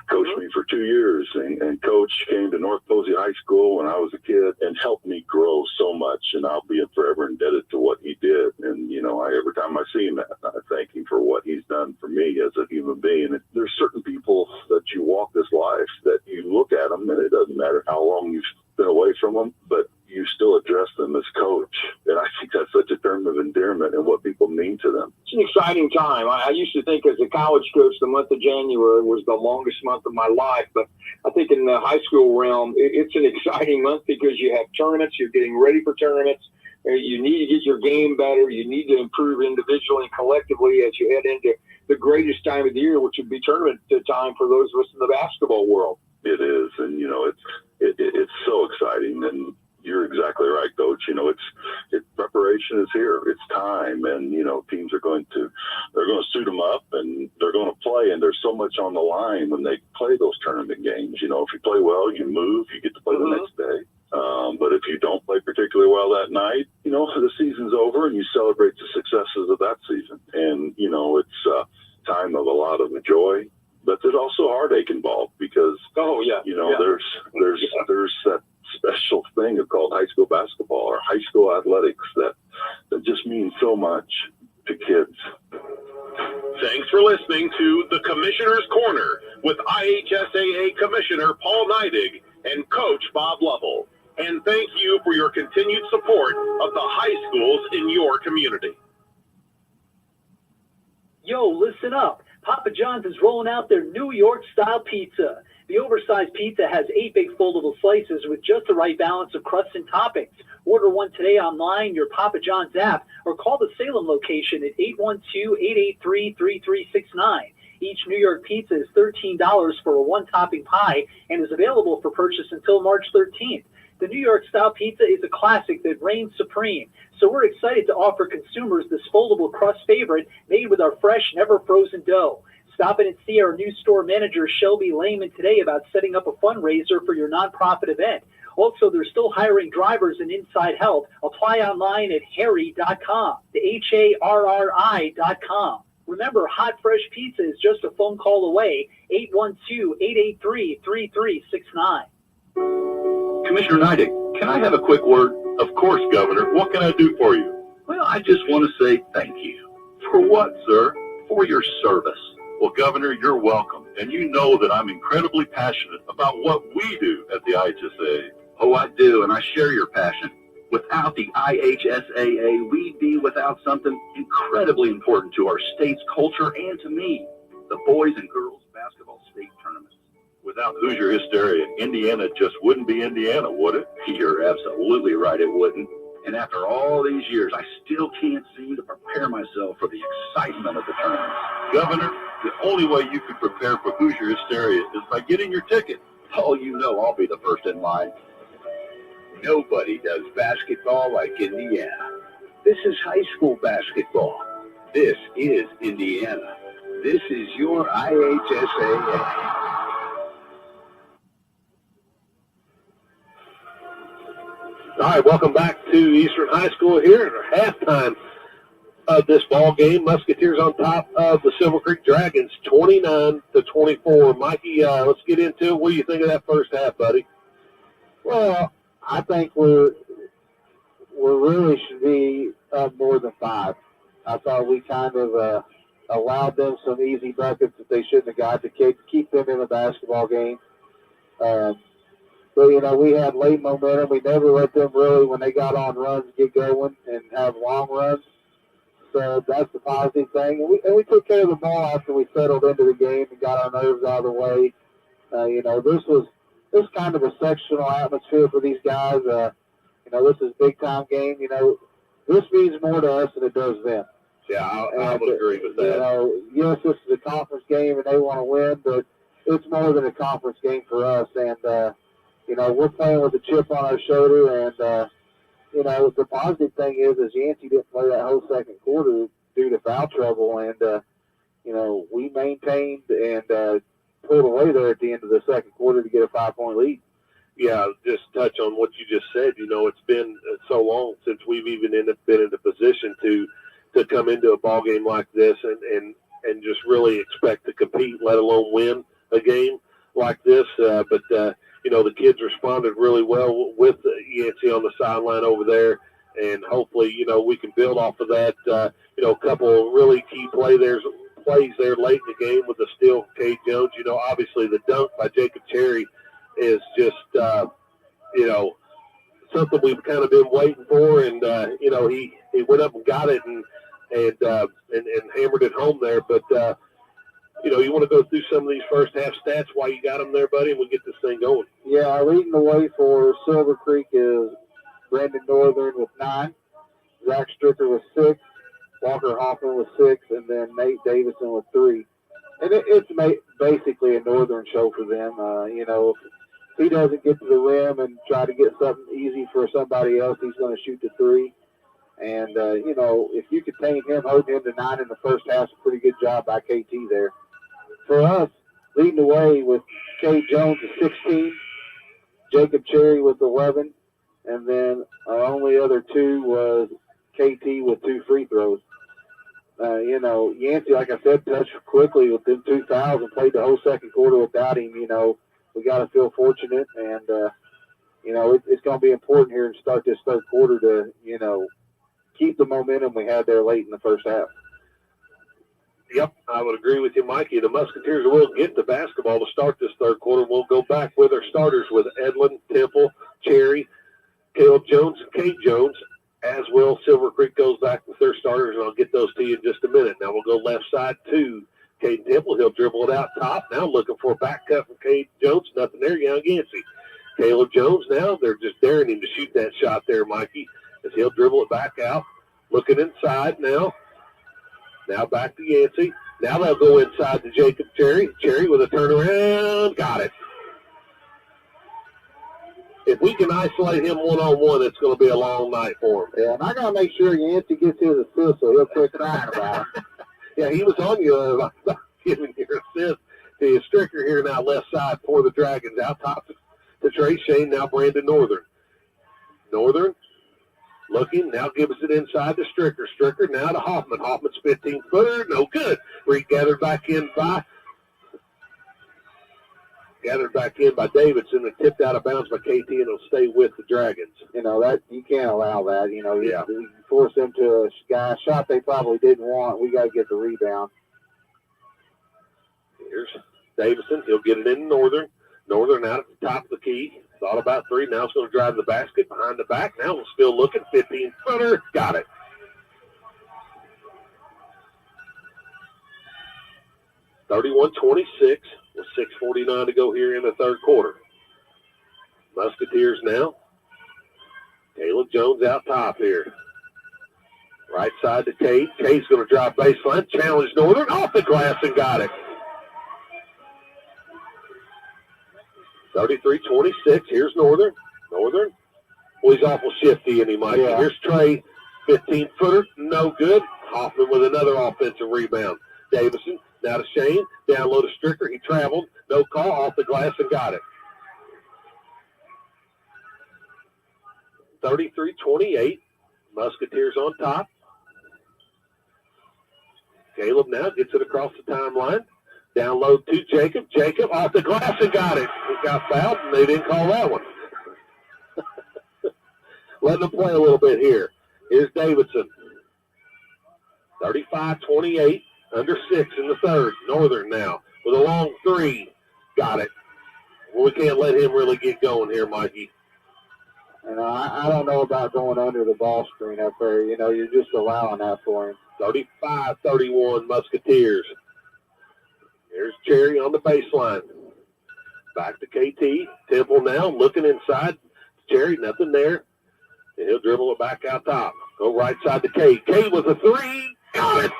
coached me for 2 years. And Coach came to North Posey High School when I was a kid and helped me grow so much. And I'll be forever indebted to what he did. And, every time I see him, I thank him for what he's done for me as a human being. And there's certain people that you walk this life that you look at them and it doesn't matter how long you've been away from them, but you still address them as coach. And I think that's such a term of endearment and what people mean to them. It's an exciting time. I used to think as a college coach, the month of January was the longest month of my life. But I think in the high school realm, it's an exciting month because you have tournaments. You're getting ready for tournaments. You need to get your game better. You need to improve individually and collectively as you head into the greatest time of the year, which would be tournament time for those of us in the basketball world. It is. And, it's so exciting. And you're exactly right, Coach. Preparation is here. It's time, and teams are going to suit them up, and they're going to play. And there's so much on the line when they play those tournament games. If you play well, you move, you get to play the next day. But if you don't play particularly well that night, the season's over, and you celebrate the successes of that season. And it's a time of a lot of joy. But there's also heartache involved because, there's that special thing called high school basketball or high school athletics that just means so much to kids. Thanks for listening to the Commissioner's Corner with IHSAA Commissioner Paul Neidig and Coach Bob Lovell. And thank you for your continued support of the high schools in your community. Yo, listen up. Papa John's is rolling out their New York-style pizza. The oversized pizza has 8 big foldable slices with just the right balance of crust and toppings. Order one today online, your Papa John's app, or call the Salem location at 812-883-3369. Each New York pizza is $13 for a one-topping pie and is available for purchase until March 13th. The New York style pizza is a classic that reigns supreme. So we're excited to offer consumers this foldable crust favorite made with our fresh, never frozen dough. Stop in and see our new store manager, Shelby Lehman, today about setting up a fundraiser for your nonprofit event. Also, they're still hiring drivers and inside help. Apply online at harry.com, the HARRI.com. Remember, hot, fresh pizza is just a phone call away, 812-883-3369. Commissioner Neidig, can I have a quick word? Of course, Governor. What can I do for you? Well, I just want to say thank you. For what, sir? For your service. Well, Governor, you're welcome. And you know that I'm incredibly passionate about what we do at the IHSA. Oh, I do, and I share your passion. Without the IHSAA, we'd be without something incredibly important to our state's culture and to me, the boys and girls basketball state tournaments. Without Hoosier hysteria, Indiana just wouldn't be Indiana, would it? You're absolutely right, it wouldn't. And after all these years, I still can't seem to prepare myself for the excitement of the tournament. Governor, the only way you can prepare for Hoosier hysteria is by getting your ticket. Oh, you know I'll be the first in line. Nobody does basketball like Indiana. This is high school basketball. This is Indiana. This is your IHSAA. All right, welcome back to Eastern High School here at our halftime of this ball game. Musketeers on top of the Silver Creek Dragons, 29-24. Mikey, let's get into it. What do you think of that first half, buddy? Well, I think we're really should be up more than 5. I thought we kind of allowed them some easy buckets that they shouldn't have got to keep them in the basketball game. But, you know, we had late momentum. We never let them really, when they got on runs, get going and have long runs. So that's the positive thing. And we took care of the ball after we settled into the game and got our nerves out of the way. You know, this was kind of a sectional atmosphere for these guys. You know, this is a big-time game. You know, this means more to us than it does them. Yeah, I would agree with that. You know, yes, this is a conference game and they want to win, but it's more than a conference game for us. And, you know, we're playing with a chip on our shoulder. And, you know, the positive thing is Yancey didn't play that whole second quarter due to foul trouble. And, you know, we maintained and pulled away there at the end of the second quarter to get a 5-point lead. Yeah, just touch on what you just said. You know, it's been so long since we've even been in a position to come into a ball game like this and just really expect to compete, let alone win a game like this. But you know, the kids responded really well with Yancey on the sideline over there, and hopefully, you know, we can build off of that. You know, a couple of really key plays there late in the game with the steal from Cade Jones. You know, obviously the dunk by Jacob Cherry is just, you know, something we've kind of been waiting for. And, you know, he went up and got it and hammered it home there. But, you know, you want to go through some of these first half stats while you got them there, buddy, and we'll get this thing going. Yeah, leading the way for Silver Creek is Brandon Northern with 9, Zach Stricker with 6, Walker Hoffman with 6, and then Nate Davison with 3. And it's basically a Northern show for them. You know, if he doesn't get to the rim and try to get something easy for somebody else, he's going to shoot the 3. And, you know, if you contain him, holding him to 9 in the first half, it's a pretty good job by KT there. For us, leading the way with Cade Jones at 16, Jacob Cherry with 11, and then our only other 2 was KT with 2 free throws. You know, Yancey, like I said, touched quickly with them 2 fouls and played the whole second quarter without him. You know, we got to feel fortunate, and, you know, it's going to be important here to start this third quarter to, you know, keep the momentum we had there late in the first half. Yep, I would agree with you, Mikey. The Musketeers will get the basketball to start this third quarter. We'll go back with our starters with Edlin, Temple, Cherry, Caleb Jones, and Cade Jones, as well. Silver Creek goes back with their starters, and I'll get those to you in just a minute. Now we'll go left side to Cade Temple. He'll dribble it out top. Now looking for a back cut from Cade Jones. Nothing there, Young Yancey. Caleb Jones now, they're just daring him to shoot that shot there, Mikey, as he'll dribble it back out. Looking inside now. Now back to Yancey. Now they'll go inside to Jacob Cherry. Cherry with a turnaround. Got it. if we can isolate him one-on-one, it's going to be a long night for him. Yeah, and I got to make sure Yancey gets his assist so he'll quit crying about it. Yeah, he was on you about giving your assist to Stricker here now, left side for the Dragons. Out top to Trey Shane, now Brandon Northern. Northern looking, now gives it inside to Stricker. Stricker now to Hoffman. Hoffman's 15-footer, no good. Gathered back in by Davidson and tipped out of bounds by KT, and it'll stay with the Dragons. You know, that you can't allow that. You know, Yeah. you force them to a shot they probably didn't want. We got to get the rebound. Here's Davidson. He'll get it in Northern. Northern out at the top of the key. Thought about three. Now it's going to drive the basket behind the back. Now we're still looking. 15-footer. Got it. (31-26) with 6:49 to go here in the third quarter. Musketeers now. Caleb Jones out top here. Right side to Cade. Cade's going to drive baseline. Challenge Northern. Off the glass and got it. 33-26. Here's Northern. Northern. Well, he's awful shifty, and he might be. Yeah. Here's Trey. 15-footer. No good. Hoffman with another offensive rebound. Davison. Now to Shane. Down low to Stricker. He traveled. No call. Off the glass and got it. 33-28. Musketeers on top. Caleb now gets it across the timeline. Down low to Jacob. Jacob off the glass and got it. He got fouled, and they didn't call that one. Letting them play a little bit here. Here's Davidson. 35-28. Under 6 in the third. Northern now with a long three. Got it. Well, we can't let him really get going here, Mikey. And I don't know about going under the ball screen up there. You know, you're just allowing that for him. 35-31 Musketeers. Here's Cherry on the baseline. Back to KT. Temple now looking inside. Cherry, nothing there. And he'll dribble it back out top. Go right side to Cade. Cade with a three. Got it.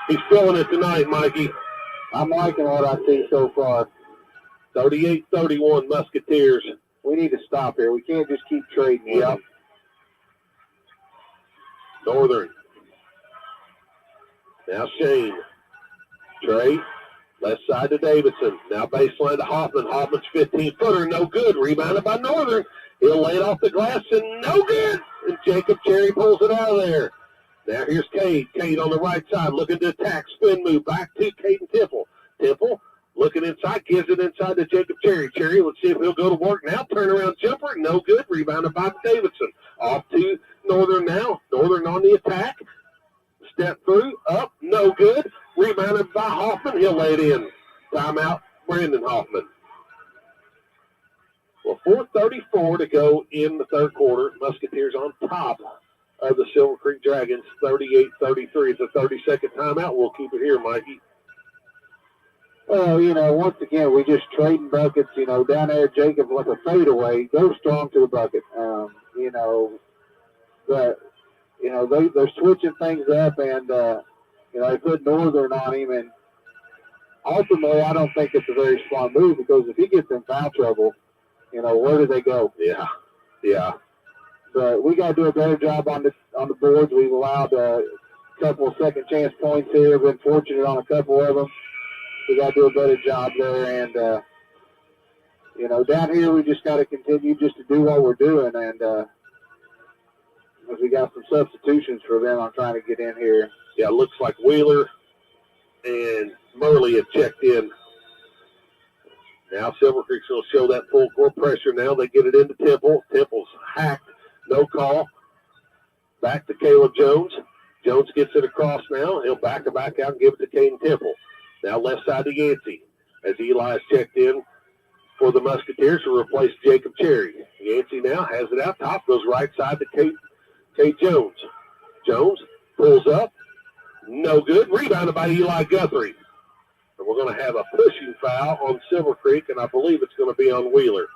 He's feeling it tonight, Mikey. I'm liking what I see so far. 38-31 Musketeers. We need to stop here. We can't just keep trading. Yep. Northern. Now Shane. Trey. Left side to Davidson. Now baseline to Hoffman. Hoffman's 15-footer. No good. Rebounded by Northern. He'll lay it off the glass and no good. And Jacob Cherry pulls it out of there. Now here's Cade. Cade on the right side looking to attack. Spin move back to Caden Temple. Temple looking inside. Gives it inside to Jacob Cherry. Cherry, let's see if he'll go to work now. Turnaround jumper. No good. Rebounded by Davidson. Off to Northern now. Northern on the attack. Step through. Up. No good. Rebounded by Hoffman. He'll lay it in. Timeout. Brandon Hoffman. Well, 4:34 to go in the third quarter. Musketeers on top of the Silver Creek Dragons, 38-33. It's a 30-second timeout. We'll keep it here, Mikey. Well, you know, once again, we just trading buckets. You know, down there, Jacob with a fadeaway, goes strong to the bucket. You know, but you know they're switching things up, and you know they put Northern on him, and ultimately, I don't think it's a very smart move because if he gets in foul trouble, you know, where do they go? Yeah. But we got to do a better job on the boards. We've allowed a couple of second chance points here. Been fortunate on a couple of them. We got to do a better job there. And, you know, down here we just got to continue just to do what we're doing. And we got some substitutions for them. I'm trying to get in here. Yeah, it looks like Wheeler and Murley have checked in. Now Silver Creek's going to show that full court pressure now. They get it into Temple. Temple's hacked. No call. Back to Caleb Jones. Jones gets it across now. He'll back it back out and give it to Caden Temple. Now left side to Yancey as Eli's checked in for the Musketeers to replace Jacob Cherry. Yancey now has it out top. Goes right side to Cade Jones. Jones pulls up. No good. Rebounded by Eli Guthrie. And we're going to have a pushing foul on Silver Creek, and I believe it's going to be on Wheeler.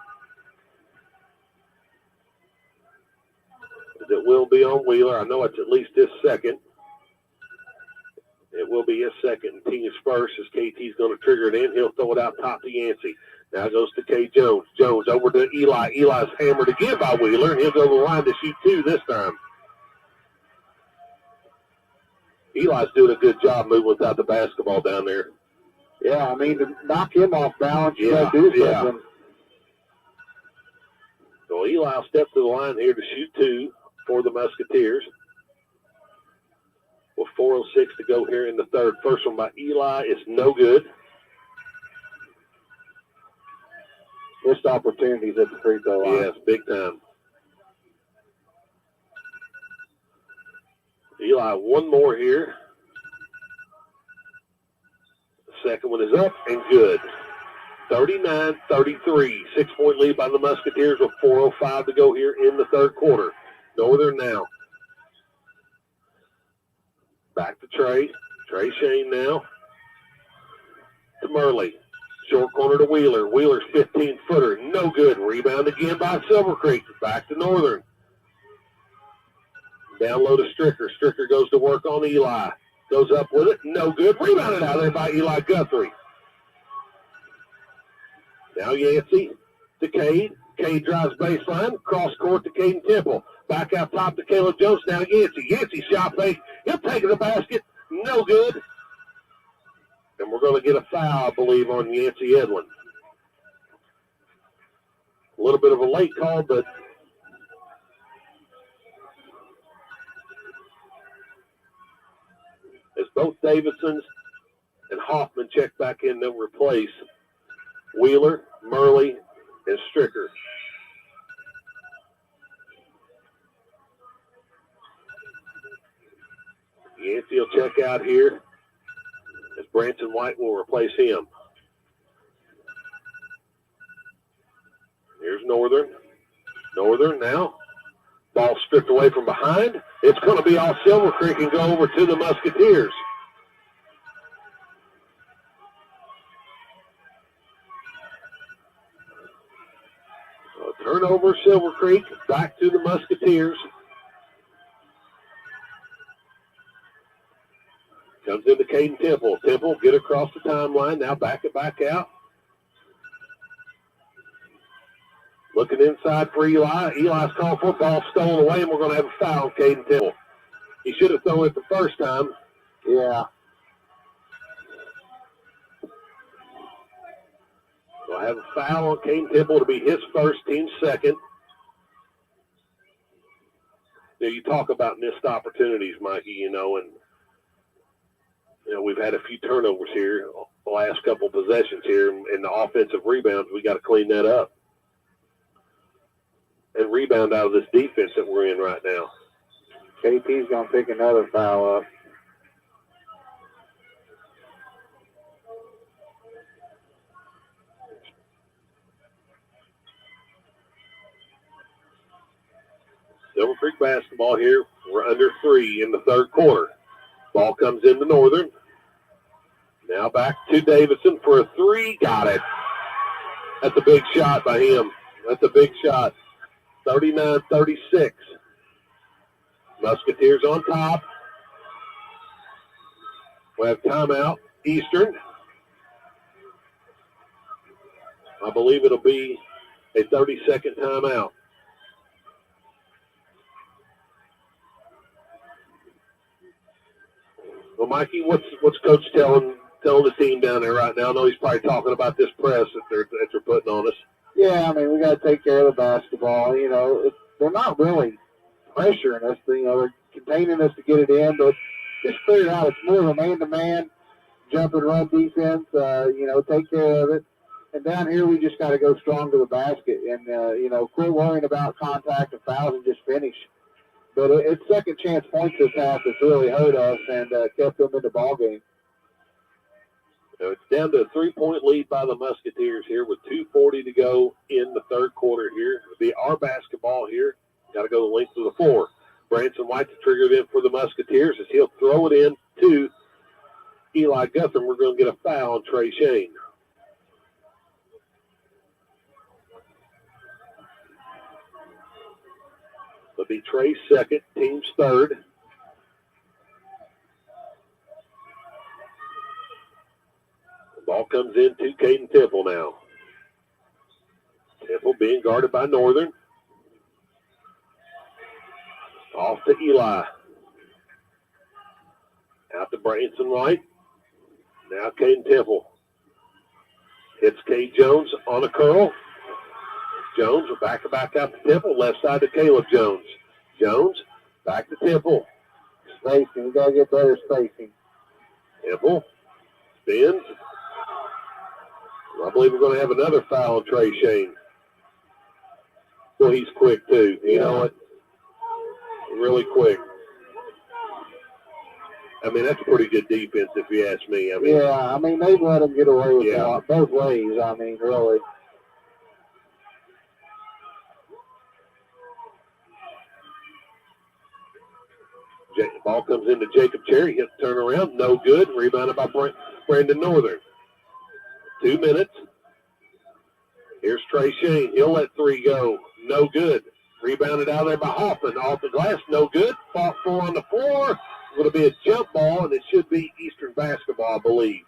It will be on Wheeler. I know it's at least his second. It will be his second. Team's first as KT's going to trigger it in. He'll throw it out top to Yancey. Now goes to K. Jones. Jones over to Eli. Eli's hammered again by Wheeler, and he'll go to the line to shoot 2 this time. Eli's doing a good job moving without the basketball down there. Yeah, I mean, to knock him off balance, you got to do something. So Eli will step to the line here to shoot 2 for the Musketeers. With 4:06 to go here in the third. First one by Eli is no good. Missed opportunities at the free throw line. Yes, big time. Eli, one more here. The second one is up and good. 39-33. 6-point lead by the Musketeers with 4:05 to go here in the third quarter. Northern now. Back to Trey. Trey Shane now. To Murley. Short corner to Wheeler. Wheeler's 15-footer. No good. Rebound again by Silver Creek. Back to Northern. Down low to Stricker. Stricker goes to work on Eli. Goes up with it. No good. Rebounded out there by Eli Guthrie. Now Yancey to Cade. Cade drives baseline. Cross court to Caden Temple. Back out top to Caleb Jones. Now Yancey. Yancey shot fake. He'll take the basket. No good. And we're going to get a foul, I believe, on Yancey Edlin. A little bit of a late call, but as both Davidsons and Hoffman check back in, they'll replace Wheeler, Murley, and Stricker. Yancey will check out here as Branson White will replace him. Here's Northern. Northern now. Ball stripped away from behind. It's going to be off Silver Creek and go over to the Musketeers. So turnover, Silver Creek, back to the Musketeers. Comes into Caden Temple. Temple get across the timeline. Now back it back out. Looking inside for Eli. Eli's called for ball stolen away, and we're going to have a foul on Caden Temple. He should have thrown it the first time. Yeah. We'll have a foul on Caden Temple to be his first, team second. Now, you talk about missed opportunities, Mikey, and we've had a few turnovers here the last couple possessions here, and the offensive rebounds, we got to clean that up and rebound out of this defense that we're in right now. KP's going to pick another foul up. Silver Creek basketball here. We're under 3 in the third quarter. Ball comes into Northern. Now back to Davidson for a 3. Got it. That's a big shot by him. That's a big shot. 39-36. Musketeers on top. We have timeout. Eastern. I believe it'll be a 30-second timeout. Well, Mikey, what's Coach telling the team down there right now? I know he's probably talking about this press that they're putting on us. Yeah, I mean, we got to take care of the basketball. They're not really pressuring us. They're containing us to get it in, but just figure it out. It's more of a man-to-man, jump and run defense. Take care of it. And down here, we just got to go strong to the basket and, quit worrying about contact and fouls and just finish. But it's second chance points this half that's really hurt us and kept them in the ball game. So it's down to a 3-point lead by the Musketeers here with 2:40 to go in the third quarter here. It'll be our basketball here. Got to go the length of the floor. Branson White to trigger it in for the Musketeers as he'll throw it in to Eli Guthrie. We're going to get a foul on Trey Shane. It'll be Trey's second, team's third. The ball comes into Caden Temple now. Temple being guarded by Northern. Off to Eli. Out to Branson White. Now Caden Temple. Hits Cade Jones on a curl. Jones will back out to Temple. Left side to Caleb Jones. Jones back to Temple. Spacing. We got to get better spacing. Temple spins. I believe we're going to have another foul on Trey Shane. Well, he's quick, too. You know what? Really quick. I mean, that's pretty good defense, if you ask me. I mean, they've let him get away with it both ways. I mean, really. Ball comes into Jacob Cherry. Hits turnaround. No good. Rebounded by Brandon Northern. 2 minutes. Here's Trey Shane. He'll let three go. No good. Rebounded out there by Hoffman. Off the glass. No good. Fought 4 on the floor. Going to be a jump ball, and it should be Eastern basketball, I believe.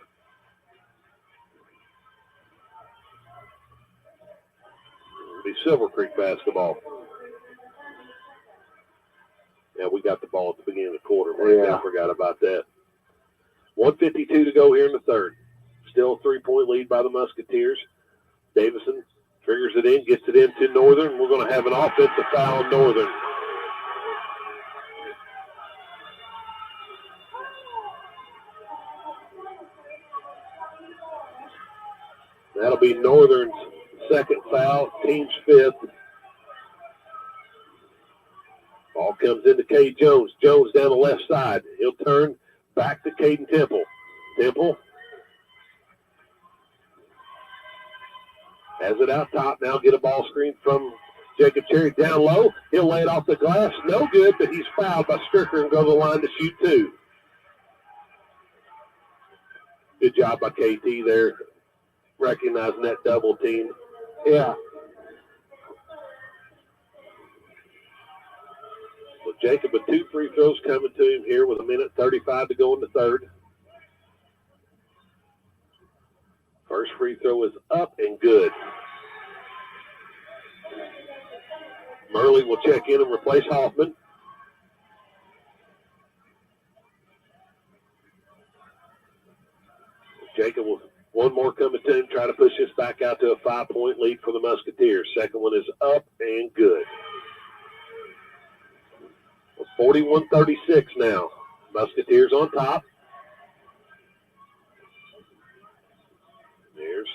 It'll be Silver Creek basketball. Yeah, we got the ball at the beginning of the quarter. I forgot about that. 1:52 to go here in the third. Still a 3-point lead by the Musketeers. Davison triggers it in, gets it into Northern. We're going to have an offensive foul on Northern. That'll be Northern's second foul, team's fifth. Ball comes into Cade Jones. Jones down the left side. He'll turn back to Caden Temple. Temple has it out top. Now get a ball screen from Jacob Cherry down low. He'll lay it off the glass. No good, but he's fouled by Stricker and go to the line to shoot two. Good job by KT there, recognizing that double team. Yeah. So Jacob with 2 free throws coming to him here with 1:35 to go in the third. First free throw is up and good. Murley will check in and replace Hoffman. Jacob with one more coming to him, try to push this back out to a 5-point lead for the Musketeers. Second one is up and good. 41-36 now. Musketeers on top. There's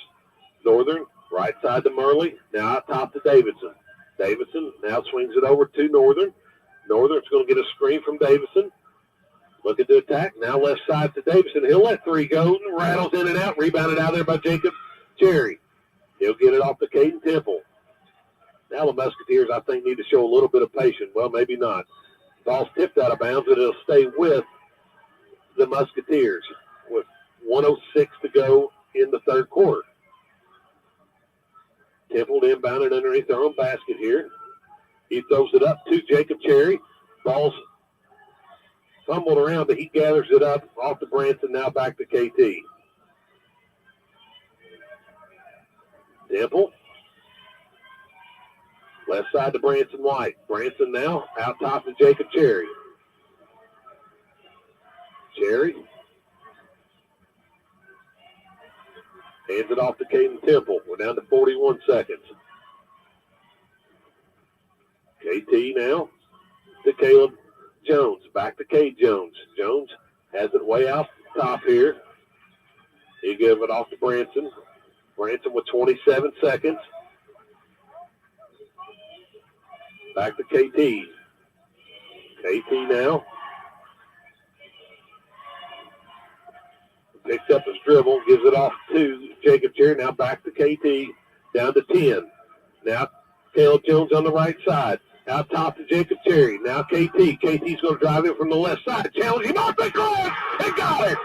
Northern, right side to Murley. Now out top to Davidson. Davidson now swings it over to Northern. Northern's going to get a screen from Davidson. Looking to attack. Now left side to Davidson. He'll let three go. Rattles in and out. Rebounded out there by Jacob Cherry. He'll get it off to Caden Temple. Now the Musketeers, I think, need to show a little bit of patience. Well, maybe not. Ball's tipped out of bounds, and it'll stay with the Musketeers with 1:06 to go in the third quarter. Temple inbounded underneath their own basket here. He throws it up to Jacob Cherry. Ball's fumbled around, but he gathers it up off to Branson, now back to KT. Temple. Left side to Branson White. Branson now out top to Jacob Cherry. Cherry. Hands it off to Caden Temple. We're down to 41 seconds. KT now to Caleb Jones. Back to Cade Jones. Jones has it way out top here. He give it off to Branson. Branson with 27 seconds. Back to KT. KT now. Picks up his dribble, gives it off to Jacob Cherry. Now back to KT, down to 10. Now Caleb Jones on the right side. Out top to Jacob Cherry. Now KT. KT's going to drive in from the left side. Challenge him off the glass and got it.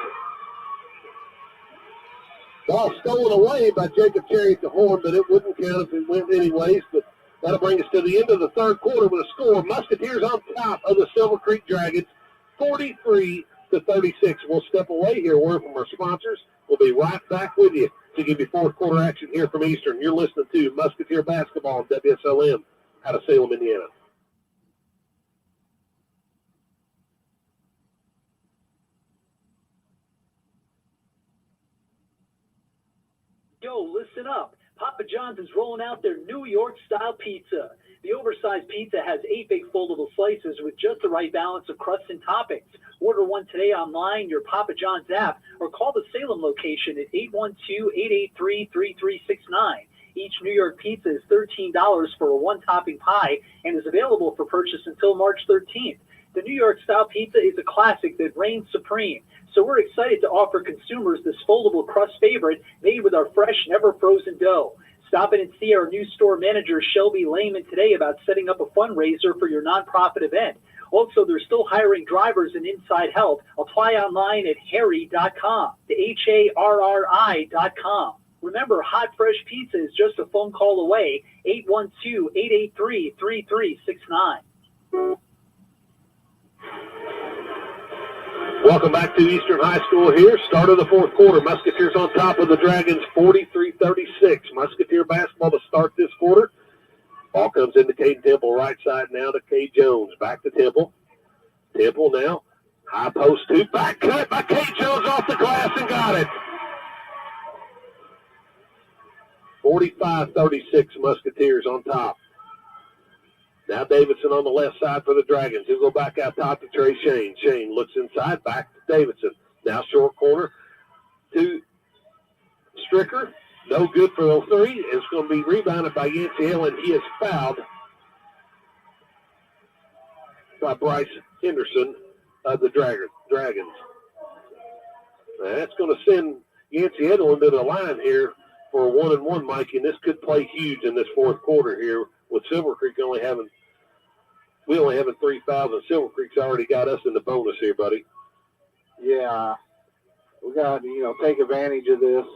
Ball stolen away by Jacob Cherry at the horn, but it wouldn't count if it went anyways. But that'll bring us to the end of the third quarter with a score. Musketeers on top of the Silver Creek Dragons, 43-36. 36. We'll step away here. Word from our sponsors. We'll be right back with you to give you fourth quarter action here from Eastern. You're listening to Musketeer Basketball on WSLM out of Salem, Indiana. Yo, listen up. Papa John's is rolling out their New York-style pizza. The oversized pizza has 8 big foldable slices with just the right balance of crust and toppings. Order one today online, your Papa John's app, or call the Salem location at 812-883-3369. Each New York pizza is $13 for a one-topping pie and is available for purchase until March 13th. The New York-style pizza is a classic that reigns supreme. So we're excited to offer consumers this foldable crust favorite made with our fresh, never-frozen dough. Stop in and see our new store manager, Shelby Lehman, today about setting up a fundraiser for your nonprofit event. Also, they're still hiring drivers and inside help. Apply online at harry.com, HARRI.com. Remember, hot, fresh pizza is just a phone call away, 812-883-3369. Welcome back to Eastern High School here. Start of the fourth quarter. Musketeers on top of the Dragons, 43-36. Musketeer basketball to start this quarter. Ball comes into Caden Temple, right side now to Kay Jones. Back to Temple. Temple now. High post two. Back cut by Kay Jones off the glass and got it. 45-36 Musketeers on top. Now Davidson on the left side for the Dragons. He'll go back out top to Trey Shane. Shane looks inside, back to Davidson. Now short corner to Stricker. No good for the three. It's going to be rebounded by Yancey Hill, and he is fouled by Bryce Henderson of the Dragons. Now that's going to send Yancey Hill into the line here for a 1-and-1, Mikey, and this could play huge in this fourth quarter here. With Silver Creek only having 3 fouls, and Silver Creek's already got us in the bonus here, buddy. Yeah, we got to, take advantage of this.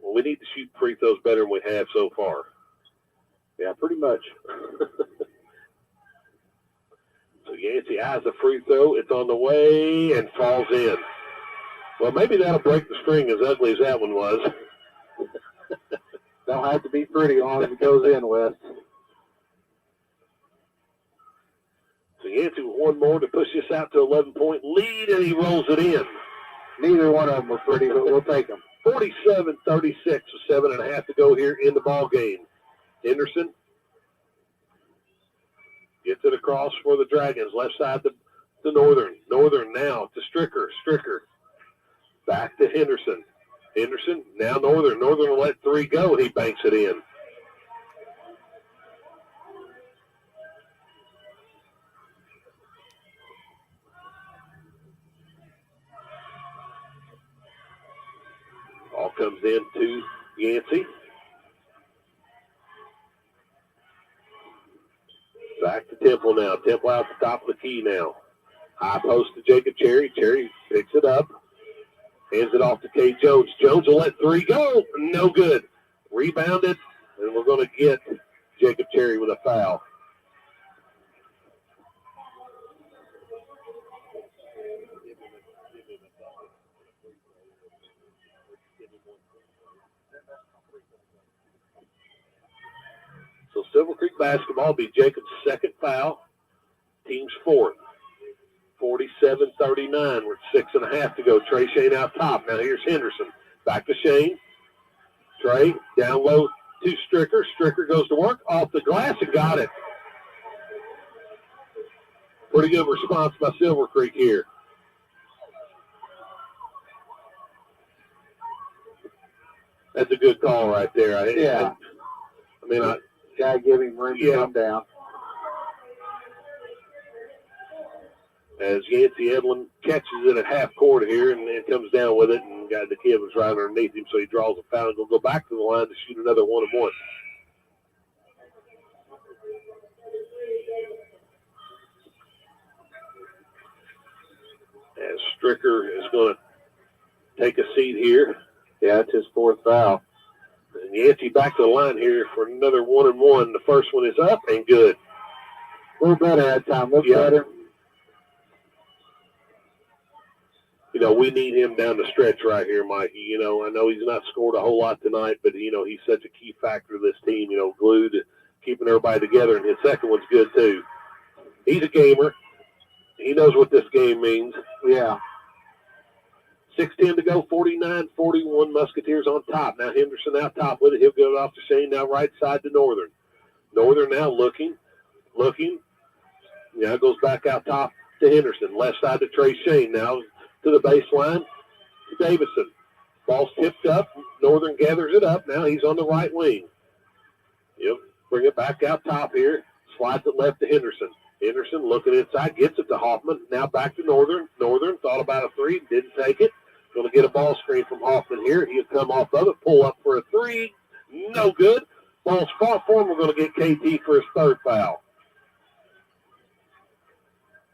Well, we need to shoot free throws better than we have so far. Yeah, pretty much. So Yancey has a free throw. It's on the way and falls in. Well, maybe that'll break the string, as ugly as that one was. Don't have to be pretty long as it goes in, Wes. So Yancey with one more to push this out to 11-point lead, and he rolls it in. Neither one of them are pretty, but we'll take them. 47-36 with 7.5 to go here in the ball game. Henderson gets it across for the Dragons. Left side to Northern. Northern now to Stricker. Stricker back to Henderson. Henderson, now Northern. Northern will let three go. He banks it in. Ball comes in to Yancey. Back to Temple now. Temple out the top of the key now. High post to Jacob Cherry. Cherry picks it up. Hands it off to Kay Jones. Jones will let three go. No good. Rebounded, and we're going to get Jacob Cherry with a foul. So Silver Creek basketball will be Jacob's second foul. Team's fourth. 47-39 with 6.5 to go. Trey Shane out top. Now here's Henderson. Back to Shane. Trey down low to Stricker. Stricker goes to work off the glass and got it. Pretty good response by Silver Creek here. That's a good call right there. Gotta give him room to come down. As Yancey Edlin catches it at half court here and then comes down with it, and got the kid was right underneath him, so he draws a foul and will go back to the line to shoot another 1-and-1. As Stricker is going to take a seat here. Yeah, it's his fourth foul. And Yancey back to the line here for another 1-and-1. The first one is up and good. A little better that time. Look better. we need him down the stretch right here, Mikey. I know he's not scored a whole lot tonight, but, he's such a key factor to this team, glued to keeping everybody together. And his second one's good, too. He's a gamer. He knows what this game means. Yeah. 6:10 to go, 49-41, Musketeers on top. Now Henderson out top with it. He'll get it off to Shane, now right side to Northern. Northern now looking. Now goes back out top to Henderson. Left side to Trey Shane. Now to the baseline to Davison. Ball's tipped up. Northern gathers it up. Now he's on the right wing. Bring it back out top here. Slides it left to Henderson. Henderson looking inside, gets it to Hoffman. Now back to Northern. Northern thought about a three, didn't take it. Going to get a ball screen from Hoffman here. He'll come off of it, pull up for a three. No good. Ball's fought for him. We're going to get KT for his third foul.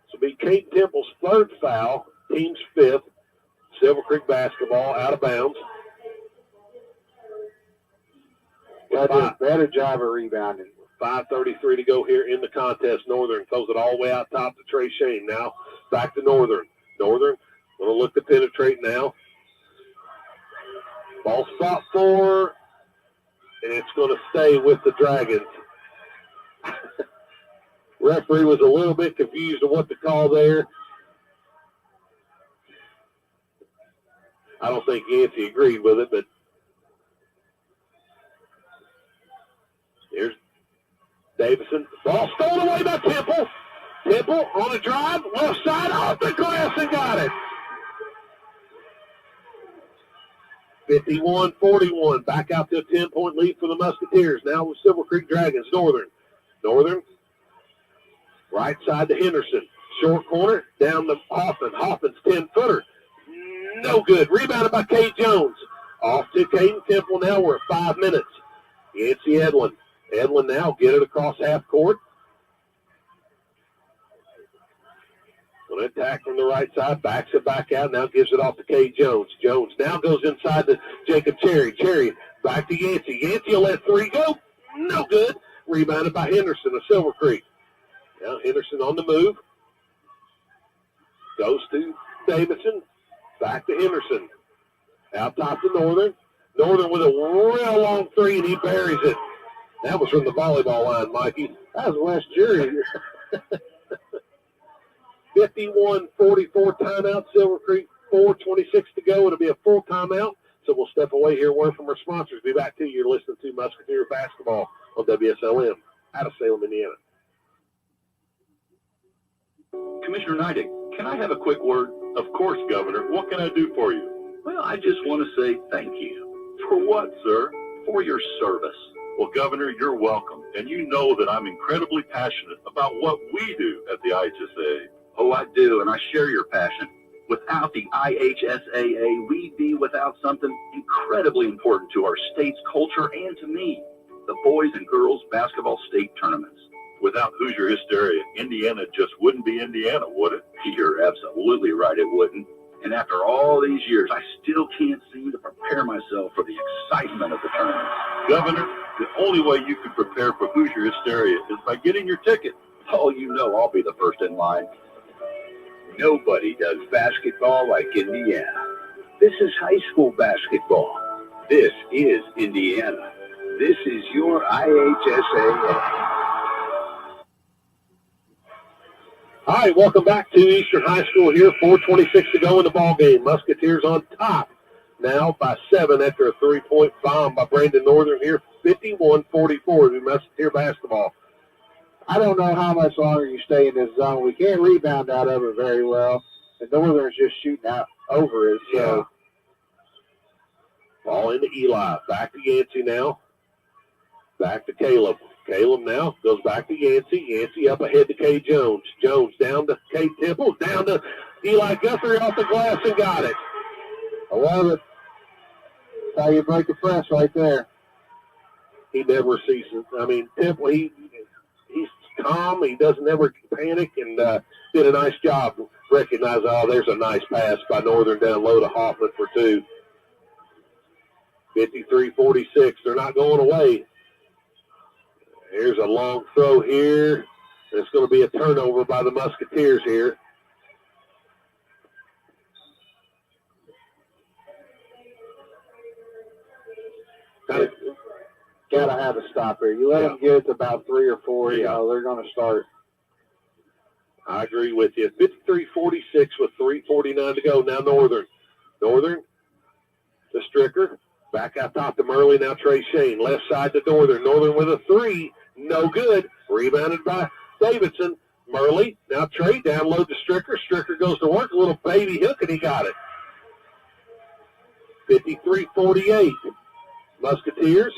So it'll be Kate Temple's third foul, team's fifth. Silver Creek basketball out of bounds. Got to do a better job of rebounding. 5:33 to go here in the contest. Northern throws it all the way out top to Trey Shane. Now back to Northern. Northern going to look to penetrate now. Ball spot for, and it's going to stay with the Dragons. Referee was a little bit confused of what to call there. I don't think Yancey agreed with it, but here's Davison. Ball stolen away by Temple. Temple on a drive, left side, off the glass and got it. 51-41. Back out to a 10-point lead for the Musketeers. Now with Silver Creek Dragons. Northern. Right side to Henderson. Short corner, down to Hoffman. Hoffman's 10-footer. No good. Rebounded by Kate Jones. Off to Caden Temple now. We're at 5 minutes. Yancey Edlin. Edlin now get it across half court. Going to attack from the right side. Backs it back out. Now gives it off to Kate Jones. Jones now goes inside to Jacob Cherry. Cherry back to Yancey. Yancey will let three go. No good. Rebounded by Henderson of Silver Creek. Now Henderson on the move. Goes to Davison. Back to Henderson. Out top to Northern. Northern with a real long three, and he buries it. That was from the volleyball line, Mikey. That was West Jury. 51-44 timeout, Silver Creek. 4:26 to go. It'll be a full timeout. So we'll step away here. Word from our sponsors. Be back to you. You're listening to Musketeer Basketball on WSLM out of Salem, Indiana. Commissioner Neidig, can I have a quick word? Of course, Governor. What can I do for you? Well, I just want to say thank you. For what, sir? For your service. Well, Governor, you're welcome. And you know that I'm incredibly passionate about what we do at the IHSA. Oh, I do, and I share your passion. Without the IHSAA, we'd be without something incredibly important to our state's culture and to me, the boys and girls basketball state tournaments. Without Hoosier Hysteria, Indiana just wouldn't be Indiana, would it? You're absolutely right, it wouldn't. And after all these years, I still can't seem to prepare myself for the excitement of the tournament. Governor, the only way you can prepare for Hoosier Hysteria is by getting your ticket. Oh, you know I'll be the first in line. Nobody does basketball like Indiana. This is high school basketball. This is Indiana. This is your IHSAA. All right, welcome back to Eastern High School here. 4:26 to go in the ball game. Musketeers on top now by 7 after a three-point bomb by Brandon Northern here. 51-44 to Musketeer basketball. I don't know how much longer you stay in this zone. We can't rebound out of it very well. And Northern's just shooting out over it. So. Ball into Eli. Back to Yancey now. Back to Caleb. Caleb now goes back to Yancey. Yancey up ahead to Kay Jones. Jones down to Kate Temple. Down to Eli Guthrie off the glass and got it. I love it. That's how you break the press right there. He never ceases. I mean, Temple, he's calm. He doesn't ever panic and did a nice job. Recognize, there's a nice pass by Northern down low to Hoffman for two. 53-46. They're not going away. Here's a long throw here. It's going to be a turnover by the Musketeers here. got to have a stop here. You let them get to about 3 or 4, you know, they're going to start. I agree with you. 53-46 with 3:49 to go. Now Northern to Stricker. Back out top to Murley. Now Trey Shane. Left side to Northern. Northern with a 3. No good. Rebounded by Davidson. Murley. Now Trey. Download to Stricker. Stricker goes to work. A little baby hook, and he got it. 53-48. Musketeers.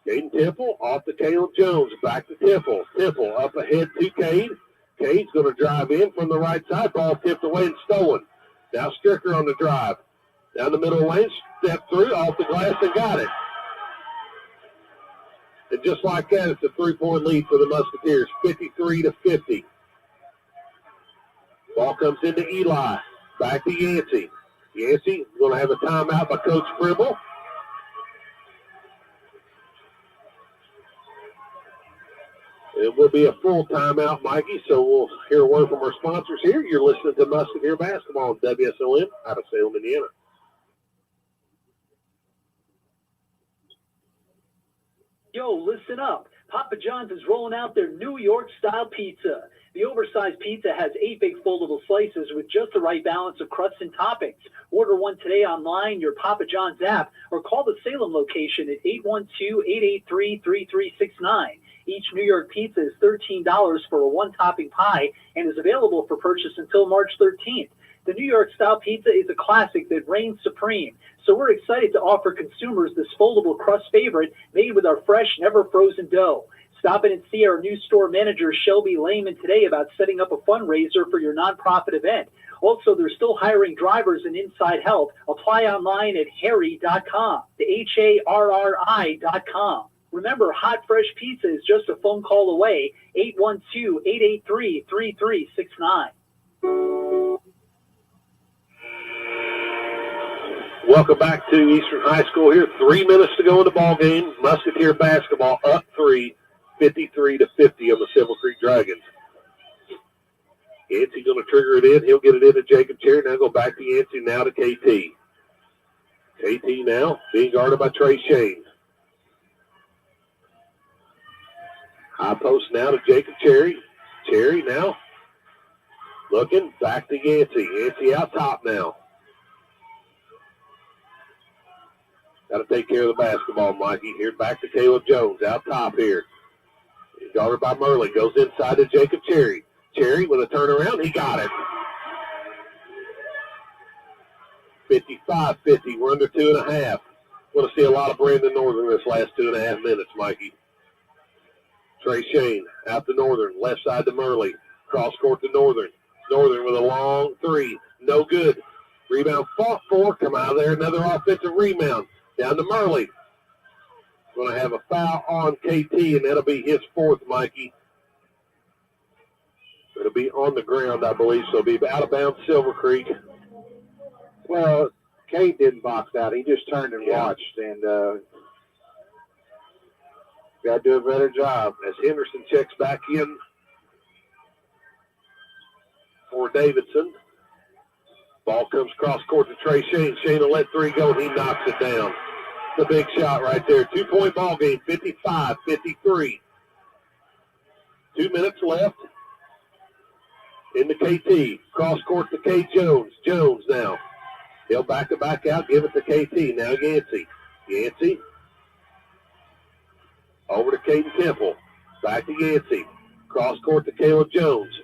Caden Temple off to Caleb Jones. Back to Temple. Temple up ahead to Cade. Cade's going to drive in from the right side. Ball tipped away and stolen. Now Stricker on the drive. Down the middle lane. Step through off the glass and got it. And just like that, it's a 3-point lead for the Musketeers. 53-50. Ball comes into Eli. Back to Yancey. Yancey going to have a timeout by Coach Fribble. It will be a full timeout, Mikey, so we'll hear a word from our sponsors here. You're listening to Musketeer Basketball on WSLM out of Salem, Indiana. Yo, listen up. Papa John's is rolling out their New York-style pizza. The oversized pizza has 8 big foldable slices with just the right balance of crust and toppings. Order one today online, your Papa John's app, or call the Salem location at 812-883-3369. Each New York pizza is $13 for a one-topping pie and is available for purchase until March 13th. The New York-style pizza is a classic that reigns supreme, so we're excited to offer consumers this foldable crust favorite made with our fresh, never-frozen dough. Stop in and see our new store manager, Shelby Lehman, today about setting up a fundraiser for your nonprofit event. Also, they're still hiring drivers and inside help. Apply online at harry.com, the HARRI.com. Remember, hot, fresh pizza is just a phone call away, 812-883-3369. Welcome back to Eastern High School here. 3 minutes to go in the ball game. Musketeer basketball up 3, 53-50 on the Silver Creek Dragons. Yancey going to trigger it in. He'll get it into Jacob Cherry. Now go back to Yancey. Now to KT. KT now being guarded by Trey Shane. High post now to Jacob Cherry. Cherry now looking back to Yancey. Yancey out top now. Got to take care of the basketball, Mikey. Here back to Caleb Jones out top here. He's guarded by Murley. Goes inside to Jacob Cherry. Cherry with a turnaround. He got it. 55-50. We're under 2.5. Going to see a lot of Brandon Northern this last 2.5 minutes, Mikey. Trey Shane out to Northern. Left side to Murley. Cross court to Northern. Northern with a long 3. No good. Rebound fought for. Come out of there. Another offensive rebound. Down to Murley. Going to have a foul on KT, and that'll be his 4th, Mikey. It'll be on the ground, I believe, so it'll be out of bounds Silver Creek. Well, Kate didn't box out. He just turned and watched, and got to do a better job. As Henderson checks back in for Davidson. Ball comes cross court to Trey Shane. Shane will let 3 go, and he knocks it down. The big shot right there. 2-point ball game, 55-53. 2 minutes left. In the KT. Cross court to K. Jones. Jones now. He'll back it back out, give it to KT. Now Yancey. Yancey. Over to Caden Temple. Back to Yancey. Cross court to Caleb Jones.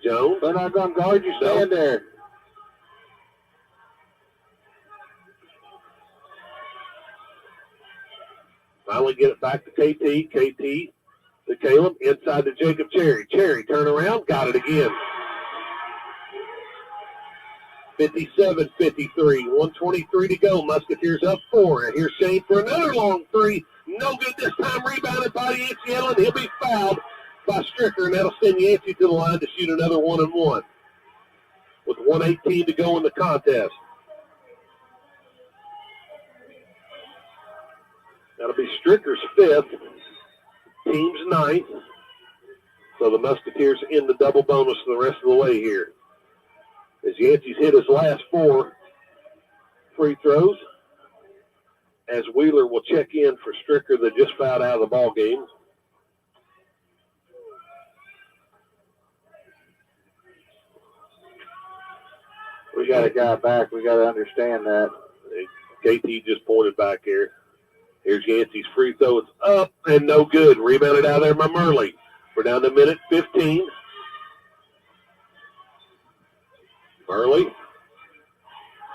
Jones. They're not going to guard you. Stand there. Finally get it back to KT. KT to Caleb. Inside to Jacob Cherry. Cherry turn around. Got it again. 57-53. 1:23 to go. Musketeers up 4. And here's Shane for another long 3. No good this time. Rebounded by Yancey Allen. He'll be fouled by Stricker, and that'll send Yancey to the line to shoot another 1-and-1. With 1:18 to go in the contest. That'll be Stricker's 5th, team's 9th. So the Musketeers in the double bonus the rest of the way here. As Yancey's hit his last 4 free throws. as Wheeler will check in for Stricker that just fouled out of the ball game. We got a guy back. We got to understand that. KT just pointed back here. Here's Yancey's free throw. It's up and no good. Rebounded out there by Murley. We're down to minute 15. Murley.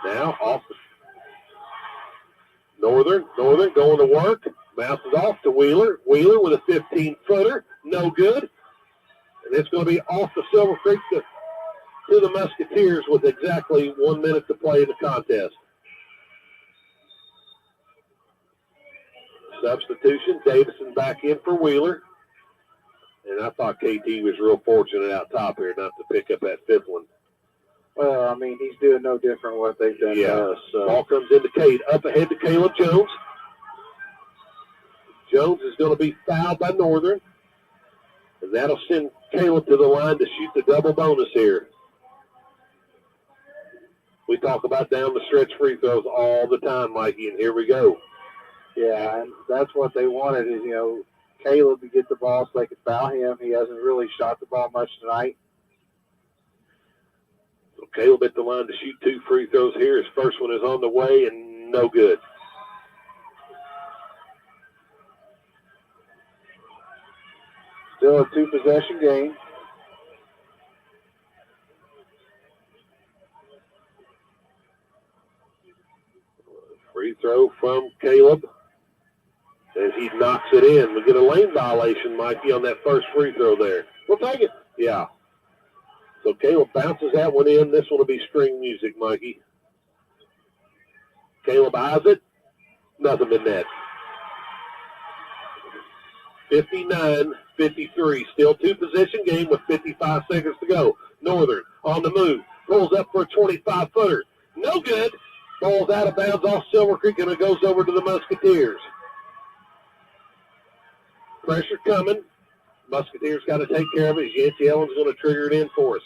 Now off. Northern going to work. Bounces off to Wheeler. Wheeler with a 15-footer. No good. And it's going to be off the Silver Creek to the Musketeers with exactly 1 minute to play in the contest. Substitution, Davison back in for Wheeler. And I thought KT was real fortunate out top here not to pick up that fifth one. Well, I mean, he's doing no different what they've done to us. So. Ball comes into Cade. Up ahead to Caleb Jones. Jones is going to be fouled by Northern. And that'll send Caleb to the line to shoot the double bonus here. We talk about down the stretch free throws all the time, Mikey, and here we go. Yeah, and that's what they wanted is, Caleb to get the ball so they could foul him. He hasn't really shot the ball much tonight. So Caleb at the line to shoot 2 free throws here. His first one is on the way and no good. Still a 2-possession game. Free throw from Caleb as he knocks it in. We get a lane violation, Mikey, on that first free throw there. We'll take it. Yeah. So Caleb bounces that one in. This one will be string music, Mikey. Caleb eyes it. Nothing but net. 59-53. Still 2-possession game with 55 seconds to go. Northern on the move. Pulls up for a 25-footer. No good. Ball's out of bounds off Silver Creek, and it goes over to the Musketeers. Pressure coming. Musketeers got to take care of it. Yancey Ellen's going to trigger it in for us.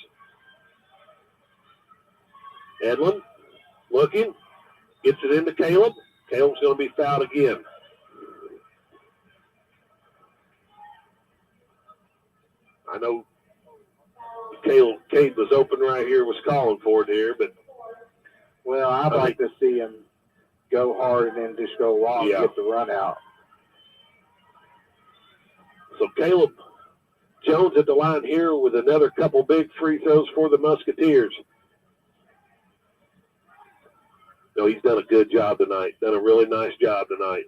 Edlin looking. Gets it into Caleb. Caleb's going to be fouled again. I know Cade was open right here, was calling for it here, but well, I'd like to see him go hard and then just go long and get the run out. So Caleb Jones at the line here with another couple big free throws for the Musketeers. No, he's done a good job tonight. Done a really nice job tonight.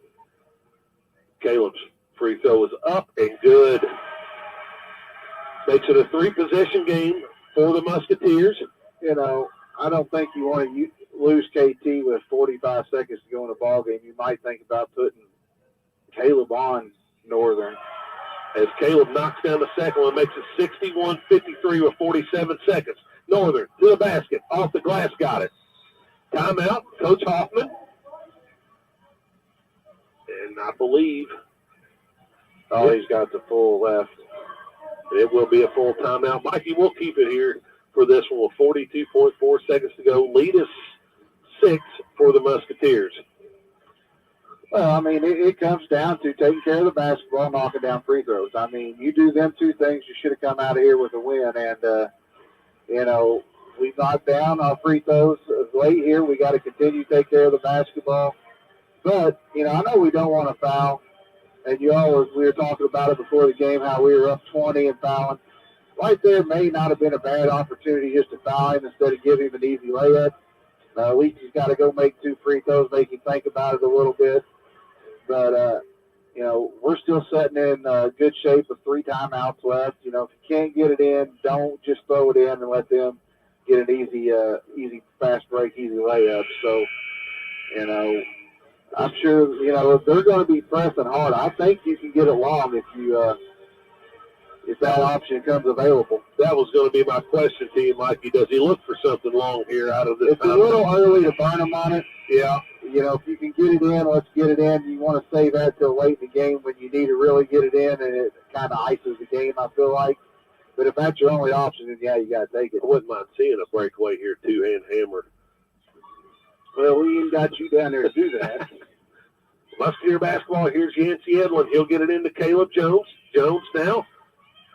Caleb's free throw is up and good. Makes it a 3-possession game for the Musketeers. I don't think you want to lose KT with 45 seconds to go in a ball game. You might think about putting Caleb on Northern. As Caleb knocks down the second one, makes it 61-53 with 47 seconds. Northern to the basket, off the glass, got it. Timeout, Coach Hoffman. And I believe he's got the full left. It will be a full timeout. Mikey, we'll keep it here for this one with 42.4 seconds to go. Lead is 6 for the Musketeers. Well, I mean, it comes down to taking care of the basketball, knocking down free throws. I mean, you do them 2 things, you should have come out of here with a win. And, we've knocked down our free throws late here. We got to continue to take care of the basketball. But, I know we don't want to foul. And we were talking about it before the game, how we were up 20 and fouling. Right there may not have been a bad opportunity just to foul him instead of give him an easy layup. At least he's got to go make 2 free throws, make him think about it a little bit. But, we're still sitting in good shape with 3 timeouts left. If you can't get it in, don't just throw it in and let them get an easy fast break, easy layup. So, I'm sure, they're going to be pressing hard. I think you can get it long if that option comes available. That was going to be my question to you, Mikey. Does he look for something long here out of this? It's a little early to burn him on it. Yeah. If you can get it in, let's get it in. You want to save that till late in the game when you need to really get it in, and it kind of ices the game, I feel like. But if that's your only option, then, you got to take it. I wouldn't mind seeing a breakaway here, 2-hand hammer. Well, we ain't got you down there to do that. Musketeer basketball. Here's Yancey Edlin. He'll get it into Caleb Jones. Jones now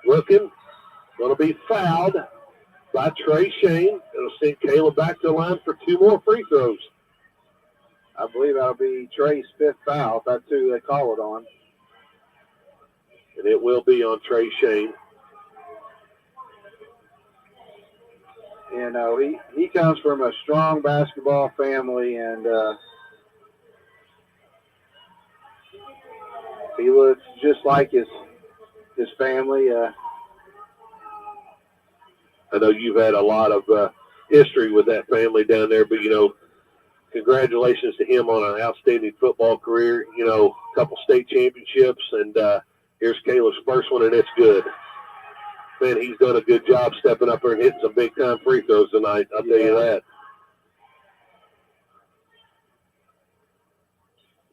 looking. Going to be fouled by Trey Shane. It'll send Caleb back to the line for 2 more free throws. I believe that'll be Trey's 5th foul, if that's who they call it on. And it will be on Trey Shane. You know, he comes from a strong basketball family, and he looks just like his family. I know you've had a lot of history with that family down there, but, you know, congratulations to him on an outstanding football career. You know, a couple state championships, and here's Caleb's first one, and it's good. Man, he's done a good job stepping up there and hitting some big-time free throws tonight. I'll tell you that.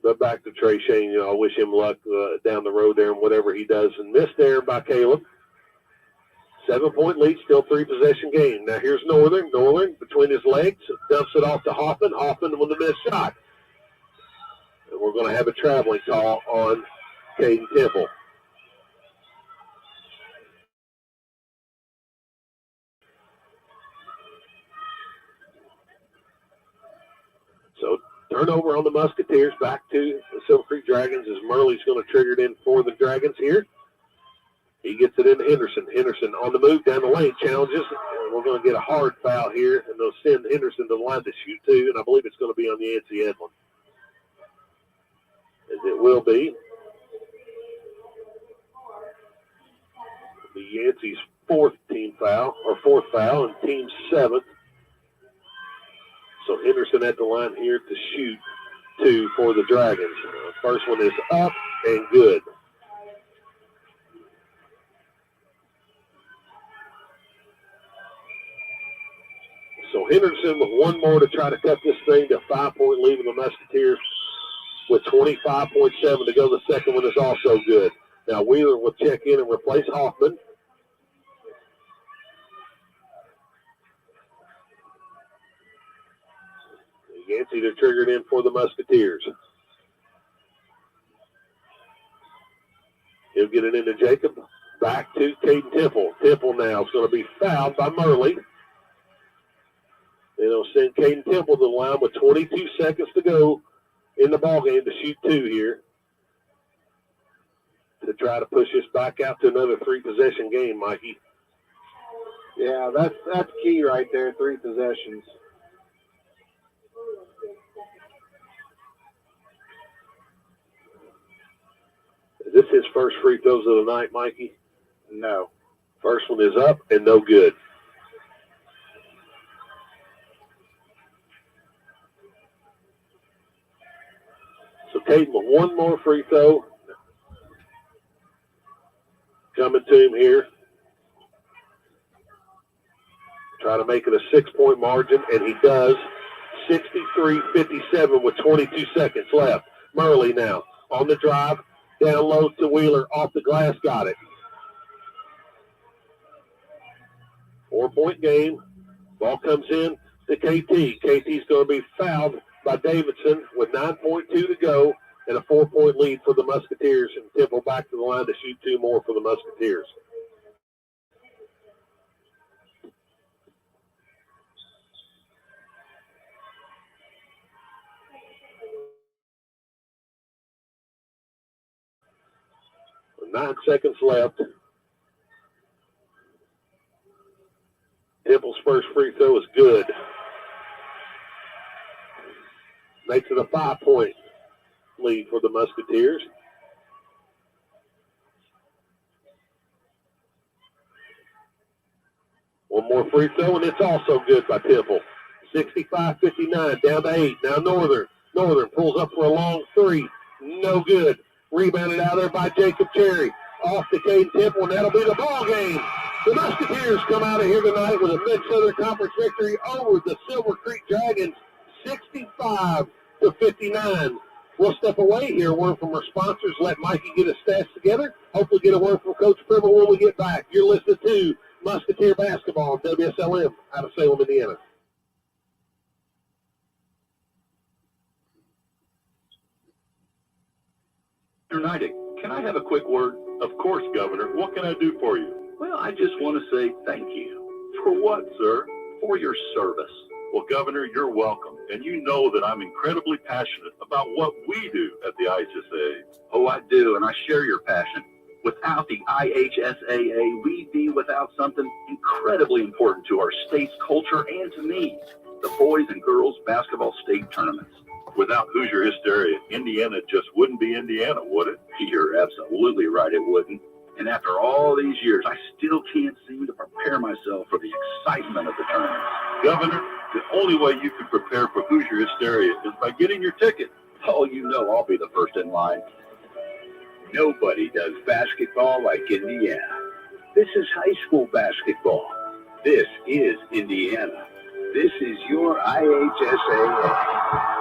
But back to Trey Shane, you know, I wish him luck down the road there and whatever he does. And missed there by Caleb. 7-point lead, still 3-possession game. Now here's Northern. Northern between his legs, dumps it off to Hoffman. Hoffman with a missed shot. And we're going to have a traveling call on Caden Temple. So turnover on the Musketeers, back to the Silver Creek Dragons as Murley's going to trigger it in for the Dragons here. He gets it into Henderson. Henderson on the move down the lane, challenges, and we're going to get a hard foul here, and they'll send Henderson to the line to shoot 2, and I believe it's going to be on Yancey Edlin. As it will be. The Yancey's 4th foul, and team's 7th. So Henderson at the line here to shoot 2 for the Dragons. First one is up and good. So Henderson with 1 more to try to cut this thing to a 5-point lead with the Musketeers with 25.7 to go. The second one is also good. Now Wheeler will check in and replace Hoffman. Yancey to trigger it in for the Musketeers. He'll get it into Jacob. Back to Caden Temple. Temple now is going to be fouled by Murley. It'll send Caden Temple to the line with 22 seconds to go in the ballgame to shoot 2 here. To try to push this back out to another 3-possession game, Mikey. Yeah, that's key right there, 3 possessions. Is this his first free throws of the night, Mikey? No. First one is up and no good. So Caden with 1 more free throw. Coming to him here. Try to make it a 6-point margin, and he does. 63-57 with 22 seconds left. Murley now on the drive. Down low to Wheeler, off the glass, got it. 4-point game. Ball comes in to KT. KT's going to be fouled by Davidson with 9.2 to go and a 4-point lead for the Musketeers. And Temple back to the line to shoot 2 more for the Musketeers. With 9 seconds left. Temple's first free throw is good. Makes it a 5-point lead for the Musketeers. One more free throw, and it's also good by Temple. 65-59, down to 8. Now Northern pulls up for a long 3. No good. Rebounded out there by Jacob Cherry. Off to Caden Temple, and that'll be the ball game. The Musketeers come out of here tonight with a Mid-Southern Conference victory over the Silver Creek Dragons, 65-59. We'll step away, hear a word from our sponsors, let Mikey get his stats together, hopefully get a word from Coach Primble when we get back. You're listening to Musketeer Basketball on WSLM out of Salem, Indiana. Neidig, can I have a quick word? Of course, Governor. What can I do for you? Well, I just want to say thank you For what, sir? for your service. Well, Governor, you're welcome. And you know that I'm incredibly passionate about what we do at the IHSA. Oh, I do, and I share your passion. Without the IHSAA, we'd be without something incredibly important to our state's culture and to me, the boys and girls basketball state tournaments. Without Hoosier Hysteria, Indiana just wouldn't be Indiana, would it? You're absolutely right, it wouldn't. And after all these years, I still can't seem to prepare myself for the excitement of the tournament. Governor, the only way you can prepare for Hoosier Hysteria is by getting your ticket. Oh, you know I'll be the first in line. Nobody does basketball like Indiana. This is high school basketball. This is Indiana. This is your IHSAA.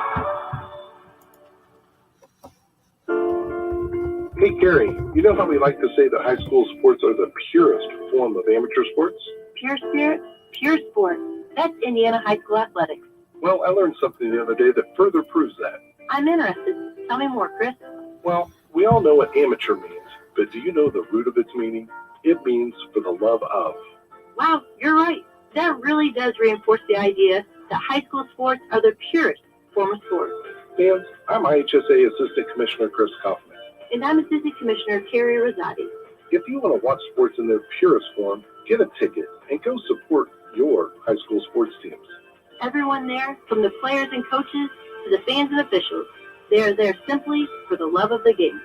Hey, Gary, you know how we like to say that high school sports are the purest form of amateur sports? Pure spirit, pure sport. That's Indiana High School Athletics. Well, I learned something the other day that further proves that. I'm interested. Tell me more, Chris. Well, we all know what amateur means, but do you know the root of its meaning? It means for the love of. Wow, you're right. That really does reinforce the idea that high school sports are the purest form of sport. And I'm IHSA Assistant Commissioner Chris Kaufman. And I'm Assistant Commissioner Carrie Rosati. If you want to watch sports in their purest form, get a ticket and go support your high school sports teams. Everyone there, from the players and coaches to the fans and officials, they are there simply for the love of the game.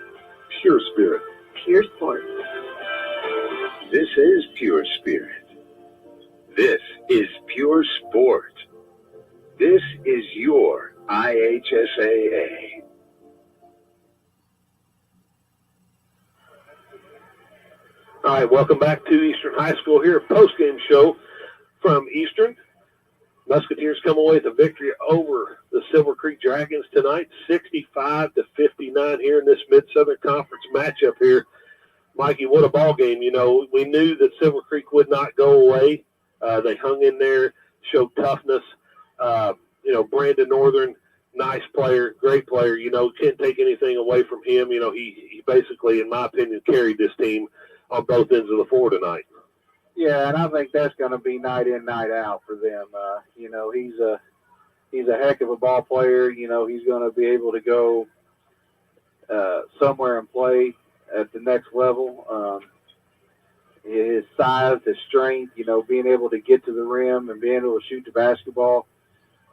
Pure spirit. Pure sport. This is pure spirit. This is pure sport. This is your IHSAA. All right, welcome back to Eastern High School here, post-game show from Eastern. Musketeers come away with a victory over the Silver Creek Dragons tonight, 65-59 here in this Mid-Southern Conference matchup here. Mikey, what a ball game. You know, we knew that Silver Creek would not go away. They hung in there, showed toughness. Brandon Northern, nice player, great player. You know, can't take anything away from him. You know, he basically, in my opinion, carried this team on both ends of the floor tonight. Yeah, and I think that's going to be night in, night out for them. He's a heck of a ball player. You know, he's going to be able to go somewhere and play at the next level. His size, his strength, you know, being able to get to the rim and being able to shoot the basketball.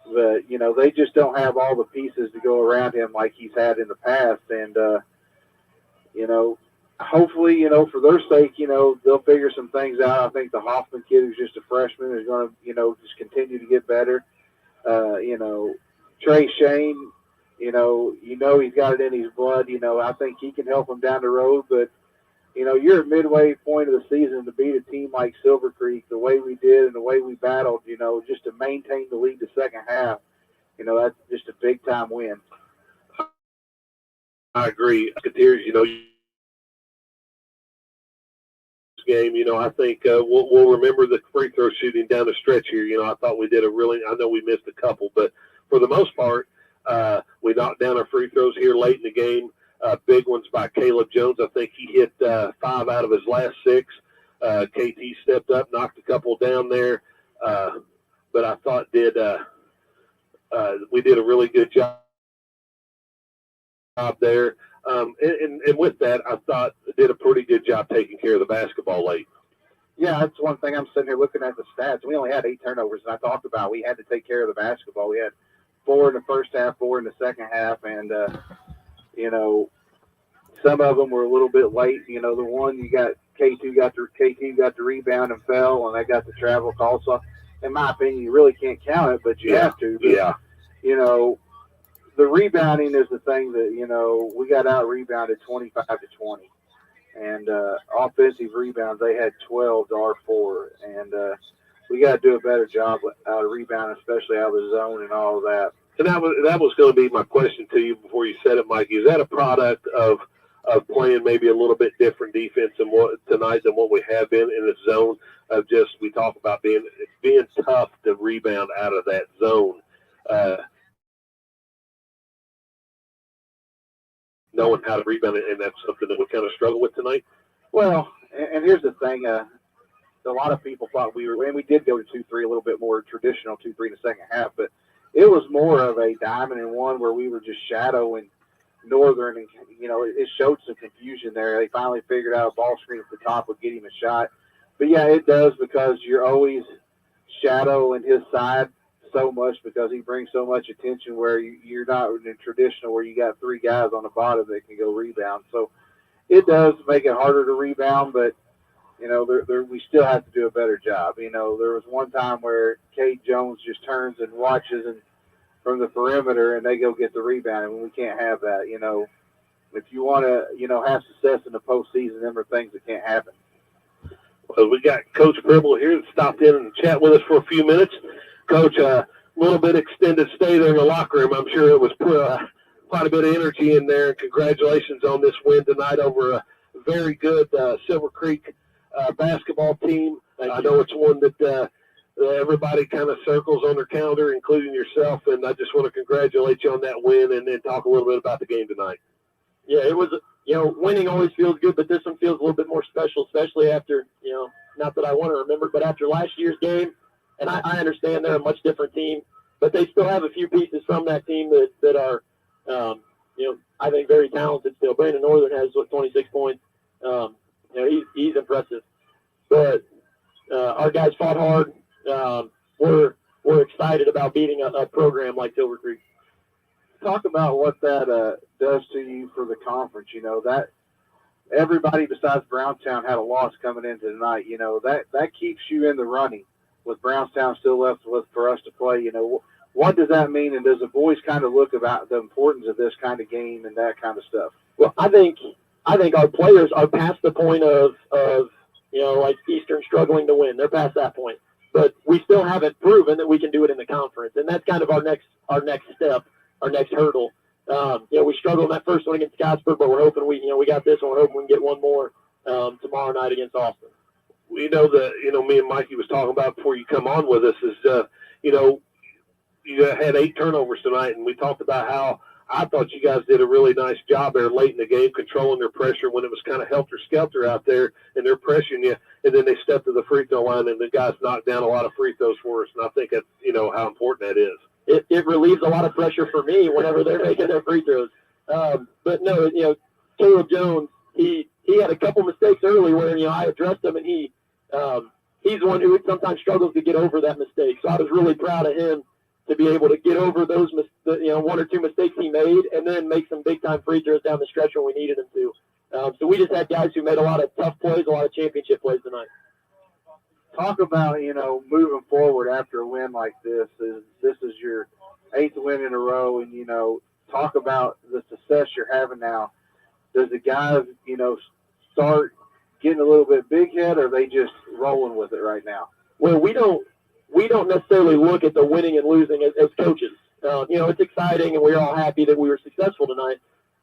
But, you know, they just don't have all the pieces to go around him like he's had in the past. And, hopefully, you know, for their sake, you know, they'll figure some things out. I think the Hoffman kid, who's just a freshman, is going to, you know, just continue to get better. Trey Shane, you know he's got it in his blood. You know, I think he can help them down the road. But, you know, you're at midway point of the season to beat a team like Silver Creek the way we did and the way we battled, you know, just to maintain the lead the second half. You know, that's just a big-time win. I agree. Musketeers, you know, game, you know, I think we'll remember the free throw shooting down the stretch here. You know, I thought we did I know we missed a couple, but for the most part, we knocked down our free throws here late in the game. Big ones by Caleb Jones. I think he hit 5 out of his last 6. KT stepped up, knocked a couple down there, but I thought we did a really good job there. And with that, I thought did a pretty good job taking care of the basketball late. Yeah, that's one thing. I'm sitting here looking at the stats. We only had 8 turnovers, and I talked about we had to take care of the basketball. We had 4 in the first half, 4 in the second half, and some of them were a little bit late. You know, the one you got KT got the rebound and fell, and they got the travel call. So, in my opinion, you really can't count it, but you have to. But, yeah. You know, the rebounding is the thing that, you know, we got out-rebounded 25-20. And offensive rebounds, they had 12 to our 4. And we got to do a better job out of rebounding, especially out of the zone and all of that. And that was going to be my question to you before you said it, Mikey. Is that a product of playing maybe a little bit different defense tonight than what we have been in the zone? Of just, we talk about being tough to rebound out of that zone. knowing how to rebound, and that's something that we kind of struggle with tonight. Well, and here's the thing. A lot of people thought we did go to 2-3 a little bit more traditional 2-3 in the second half, but it was more of a diamond and one where we were just shadowing Northern, and it showed some confusion there. They finally figured out a ball screen at the top would get him a shot. But yeah, it does, because you're always shadowing his side so much because he brings so much attention, where you're not in traditional where you got 3 guys on the bottom that can go rebound. So it does make it harder to rebound, but we still have to do a better job. There was one time where Cade Jones just turns and watches and from the perimeter, and they go get the rebound, and we can't have that. If you want to, have success in the postseason, them are things that can't happen. Well, we got Coach Gribble here that stopped in and chat with us for a few minutes. Coach, a little bit extended stay there in the locker room. I'm sure it was quite a bit of energy in there, and congratulations on this win tonight over a very good Silver Creek basketball team. I know it's one that everybody kind of circles on their calendar, including yourself, and I just want to congratulate you on that win and then talk a little bit about the game tonight. Yeah, it was, winning always feels good, but this one feels a little bit more special, especially after, not that I want to remember, but after last year's game. And I understand they're a much different team, but they still have a few pieces from that team that are, I think very talented still. Brandon Northern has 26 points. He's impressive. But our guys fought hard. We're excited about beating a program like Silver Creek. Talk about what that does to you for the conference. That everybody besides Brownstown had a loss coming into tonight. That keeps you in the running with Brownstown still left for us to play. What does that mean? And does the boys kind of look about the importance of this kind of game and that kind of stuff? Well, I think our players are past the point of like Eastern struggling to win. They're past that point. But we still haven't proven that we can do it in the conference. And that's kind of our next step, our next hurdle. We struggled in that first one against Scottsburg, but we're hoping we got this one. We're hoping we can get one more tomorrow night against Austin. We know that, me and Mikey was talking about before you come on with us is, you had 8 turnovers tonight, and we talked about how I thought you guys did a really nice job there late in the game, controlling their pressure when it was kind of helter-skelter out there, and they're pressuring you, and then they stepped to the free throw line, and the guys knocked down a lot of free throws for us, and I think that's, how important that is. It relieves a lot of pressure for me whenever they're making their free throws. But no, Caleb Jones, he had a couple mistakes early where, I addressed him, and he's the one who sometimes struggles to get over that mistake. So I was really proud of him to be able to get over those, 1 or 2 mistakes he made, and then make some big-time free throws down the stretch when we needed him to. So we just had guys who made a lot of tough plays, a lot of championship plays tonight. Talk about, moving forward after a win like this. This is your 8th win in a row, and, talk about the success you're having now. Does the guys, start getting a little bit big head, or are they just rolling with it right now? Well, we don't necessarily look at the winning and losing as coaches. It's exciting, and we're all happy that we were successful tonight.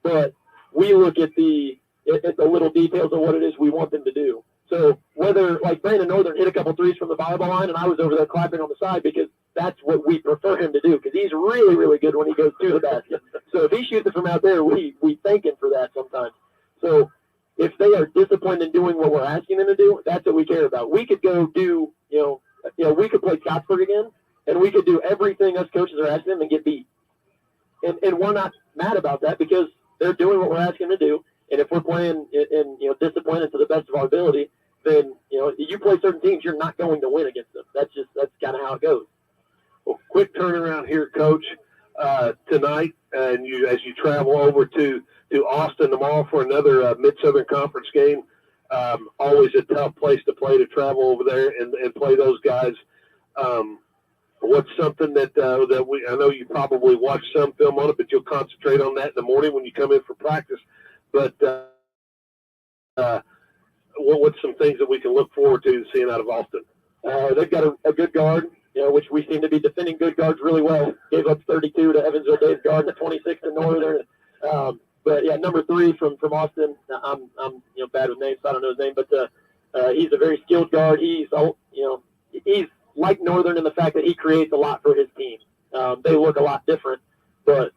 But we look at the little details of what it is we want them to do. So whether, like Brandon Northern hit a couple threes from the volleyball line, and I was over there clapping on the side because that's what we prefer him to do, because he's really, really good when he goes to the basket. So if he shoots it from out there, we thank him for that sometimes. So if they are disciplined in doing what we're asking them to do, that's what we care about. We could go do, we could play Scottsburg again, and we could do everything us coaches are asking them and get beat. And we're not mad about that because they're doing what we're asking them to do. And if we're playing in discipline and to the best of our ability, then, you play certain teams, you're not going to win against them. That's kind of how it goes. Well, quick turnaround here, Coach, tonight, and as you travel over to Austin tomorrow for another Mid-Southern Conference game. Always a tough place to play, to travel over there and play those guys. What's something that I know you probably watch some film on it, but you'll concentrate on that in the morning when you come in for practice. But what's some things that we can look forward to seeing out of Austin? They've got a good guard, which we seem to be defending good guards really well. Gave up 32 to Evansville Days guard and 26 to Northern. But yeah, number 3 from Austin. I'm bad with names, so I don't know his name, but he's a very skilled guard. He's like Northern in the fact that he creates a lot for his team. They look a lot different, but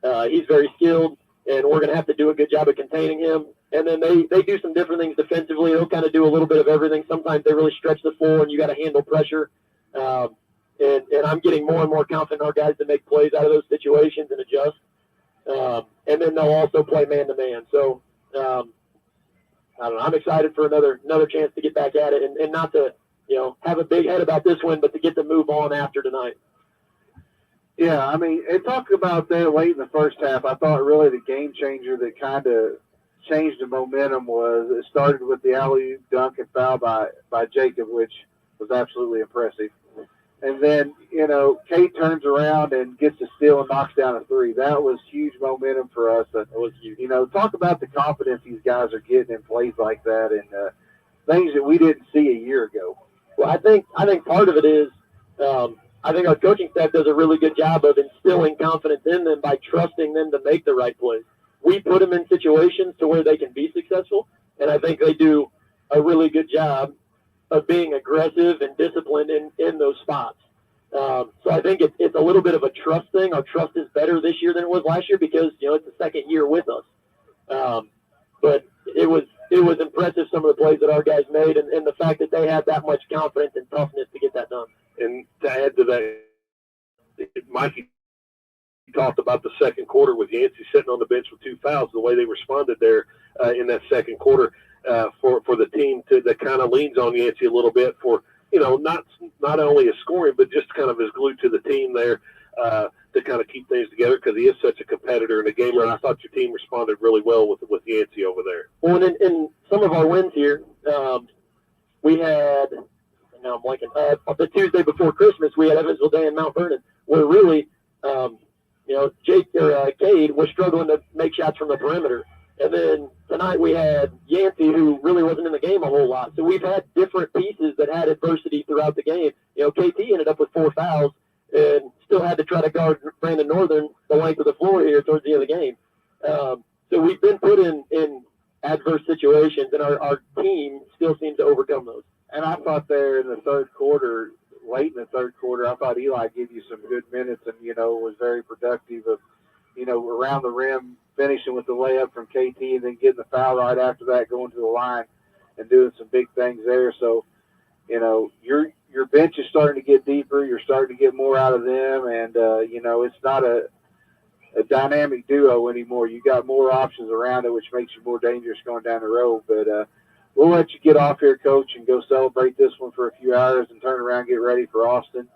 he's very skilled. and we're going to have to do a good job of containing him. And then they do some different things defensively. They'll kind of do a little bit of everything. Sometimes they really stretch the floor, and you got to handle pressure. And I'm getting more and more confident in our guys to make plays out of those situations and adjust. And then they'll also play man-to-man. So, I don't know. I'm excited for another chance to get back at it and not to, have a big head about this win, but to get to move on after tonight. Yeah, I mean, and talking about there late in the first half, I thought really the game changer that kind of changed the momentum was it started with the alley-oop dunk and foul by Jacob, which was absolutely impressive. And then, Kate turns around and gets a steal and knocks down a three. That was huge momentum for us. That was huge. Talk about the confidence these guys are getting in plays like that and things that we didn't see a year ago. Well, I think part of it is I think our coaching staff does a really good job of instilling confidence in them by trusting them to make the right plays. We put them in situations to where they can be successful, and I think they do a really good job of being aggressive and disciplined in those spots. So I think it's a little bit of a trust thing. Our trust is better this year than it was last year because, it's the second year with us. But it was impressive, some of the plays that our guys made and the fact that they had that much confidence and toughness to get that done. And to add to that, Mikey talked about the second quarter with Yancey sitting on the bench with 2 fouls, the way they responded there in that second quarter for the team that kind of leans on Yancey a little bit for, not only his scoring, but just kind of his glue to the team there to kind of keep things together because he is such a competitor in the game. And I thought your team responded really well with Yancey over there. Well, in some of our wins here, we had – now I'm blanking. The Tuesday before Christmas, we had Evansville Day in Mount Vernon, where really, Cade was struggling to make shots from the perimeter. And then tonight we had Yancey, who really wasn't in the game a whole lot. So we've had different pieces that had adversity throughout the game. KT ended up with 4 fouls and still had to try to guard Brandon Northern the length of the floor here towards the end of the game. So we've been put in adverse situations, and our team still seems to overcome those. And I thought there in the third quarter, late in the third quarter, I thought Eli gave you some good minutes and, was very productive of, around the rim, finishing with the layup from KT and then getting the foul right after that, going to the line and doing some big things there. So, your bench is starting to get deeper. You're starting to get more out of them. And, it's not a dynamic duo anymore. You got more options around it, which makes you more dangerous going down the road. But, we'll let you get off here, Coach, and go celebrate this one for a few hours and turn around and get ready for Austin.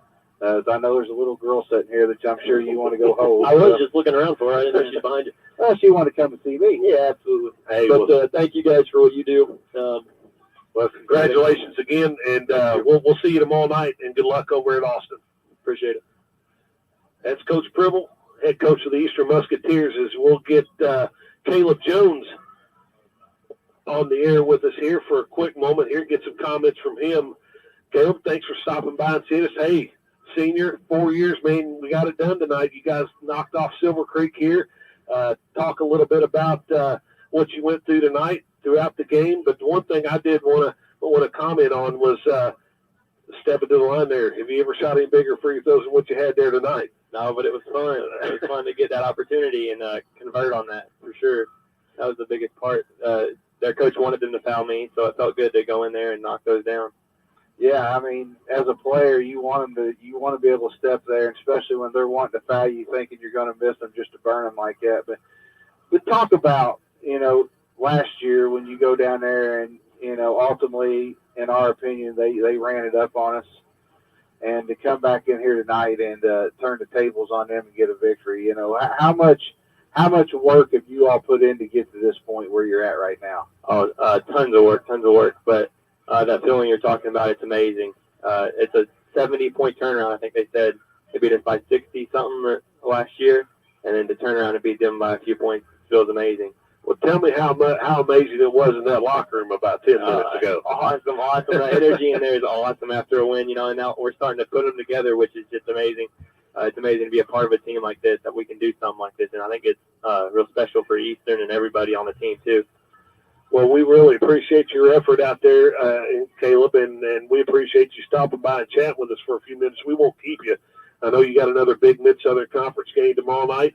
As I know there's a little girl sitting here that I'm sure you want to go hold. I was just looking around for her. I didn't know she's behind you. Well, she wanted to come and see me. Yeah, absolutely. Hey, but thank you guys for what you do. Well, congratulations again, and we'll see you tomorrow night, and good luck over at Austin. Appreciate it. That's Coach Pribble, head coach of the Eastern Musketeers, as we'll get Caleb Jones on the air with us here for a quick moment here, get some comments from him. Caleb, thanks for stopping by and seeing us. Hey, senior, 4 years, man, we got it done tonight. You guys knocked off Silver Creek here. Talk a little bit about what you went through tonight throughout the game. But the one thing I did want to comment on was stepping to the line there. Have you ever shot any bigger free throws than what you had there tonight? No, but it was fun. It was fun to get that opportunity and convert on that for sure. That was the biggest part. Their coach wanted them to foul me, so it felt good to go in there and knock those down. Yeah, I mean, as a player, you want to be able to step there, and especially when they're wanting to foul you, thinking you're going to miss them just to burn them like that. But talk about, last year when you go down there and, ultimately, in our opinion, they ran it up on us. And to come back in here tonight and turn the tables on them and get a victory, how much work have you all put in to get to this point where you're at right now? Oh, tons of work. But that feeling you're talking about, it's amazing. It's a 70-point turnaround. I think they said they beat us by 60-something last year. And then to turn around and beat them by a few points feels amazing. Well, tell me how amazing it was in that locker room about 10 minutes ago. Awesome. The energy in there is awesome after a win, and now we're starting to put them together, which is just amazing. It's amazing to be a part of a team like this, that we can do something like this, and I think it's real special for Eastern and everybody on the team, too. Well, we really appreciate your effort out there, Caleb, and we appreciate you stopping by and chatting with us for a few minutes. We won't keep you. I know you got another big Mid-Southern Conference game tomorrow night.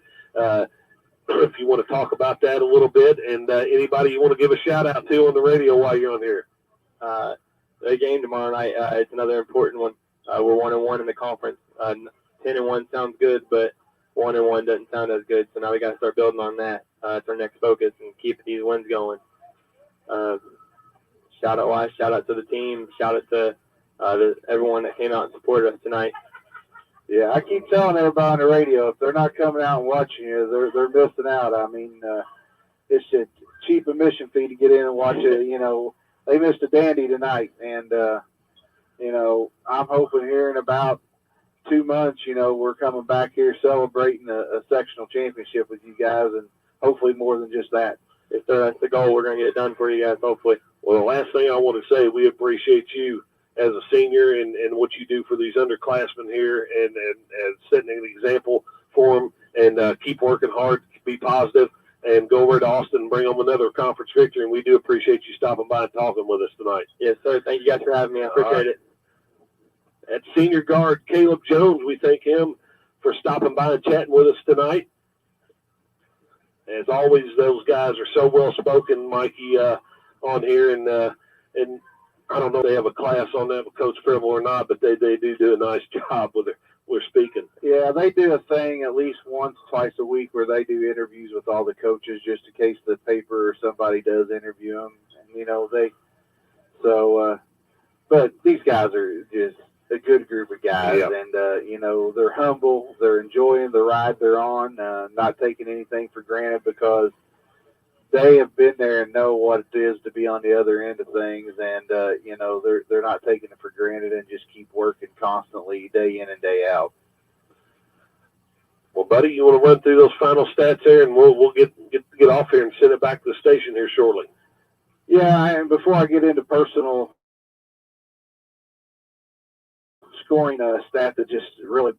if you want to talk about that a little bit, and anybody you want to give a shout out to on the radio while you're on here. The game tomorrow night, it's another important one. We're 1-1 in the conference. 10-1 sounds good, but 1-1 doesn't sound as good. So now we got to start building on that. It's our next focus and keep these wins going. Shout out to the team. Shout out to everyone that came out and supported us tonight. Yeah, I keep telling everybody on the radio, if they're not coming out and watching you, they're missing out. I mean, it's a cheap admission fee to get in and watch it. You know, they missed a dandy tonight, and you know, I'm hoping here in about 2 months, you know, we're coming back here celebrating a sectional championship with you guys, and hopefully more than just that. If that's the goal, we're going to get it done for you guys, hopefully. Well, the last thing I want to say, we appreciate you as a senior and what you do for these underclassmen here and setting an example for them, and keep working hard, be positive, and go over to Austin and bring them another conference victory. And we do appreciate you stopping by and talking with us tonight. Yes, sir. Thank you guys for having me. I appreciate it. At senior guard Caleb Jones, we thank him for stopping by and chatting with us tonight. As always, those guys are so well spoken, Mikey, on here, and I don't know if they have a class on that with Coach Fribble or not, but they do a nice job with their speaking. Yeah, they do a thing at least once, twice a week where they do interviews with all the coaches just in case the paper or somebody does interview them. And, you know, but these guys are just a good group of guys, yeah. And, you know, they're humble, they're enjoying the ride they're on, not taking anything for granted because they have been there and know what it is to be on the other end of things, and, you know, they're not taking it for granted and just keep working constantly day in and day out. Well, buddy, you want to run through those final stats there, and we'll get off here and send it back to the station here shortly. Yeah, and before I get into personal scoring stat that just really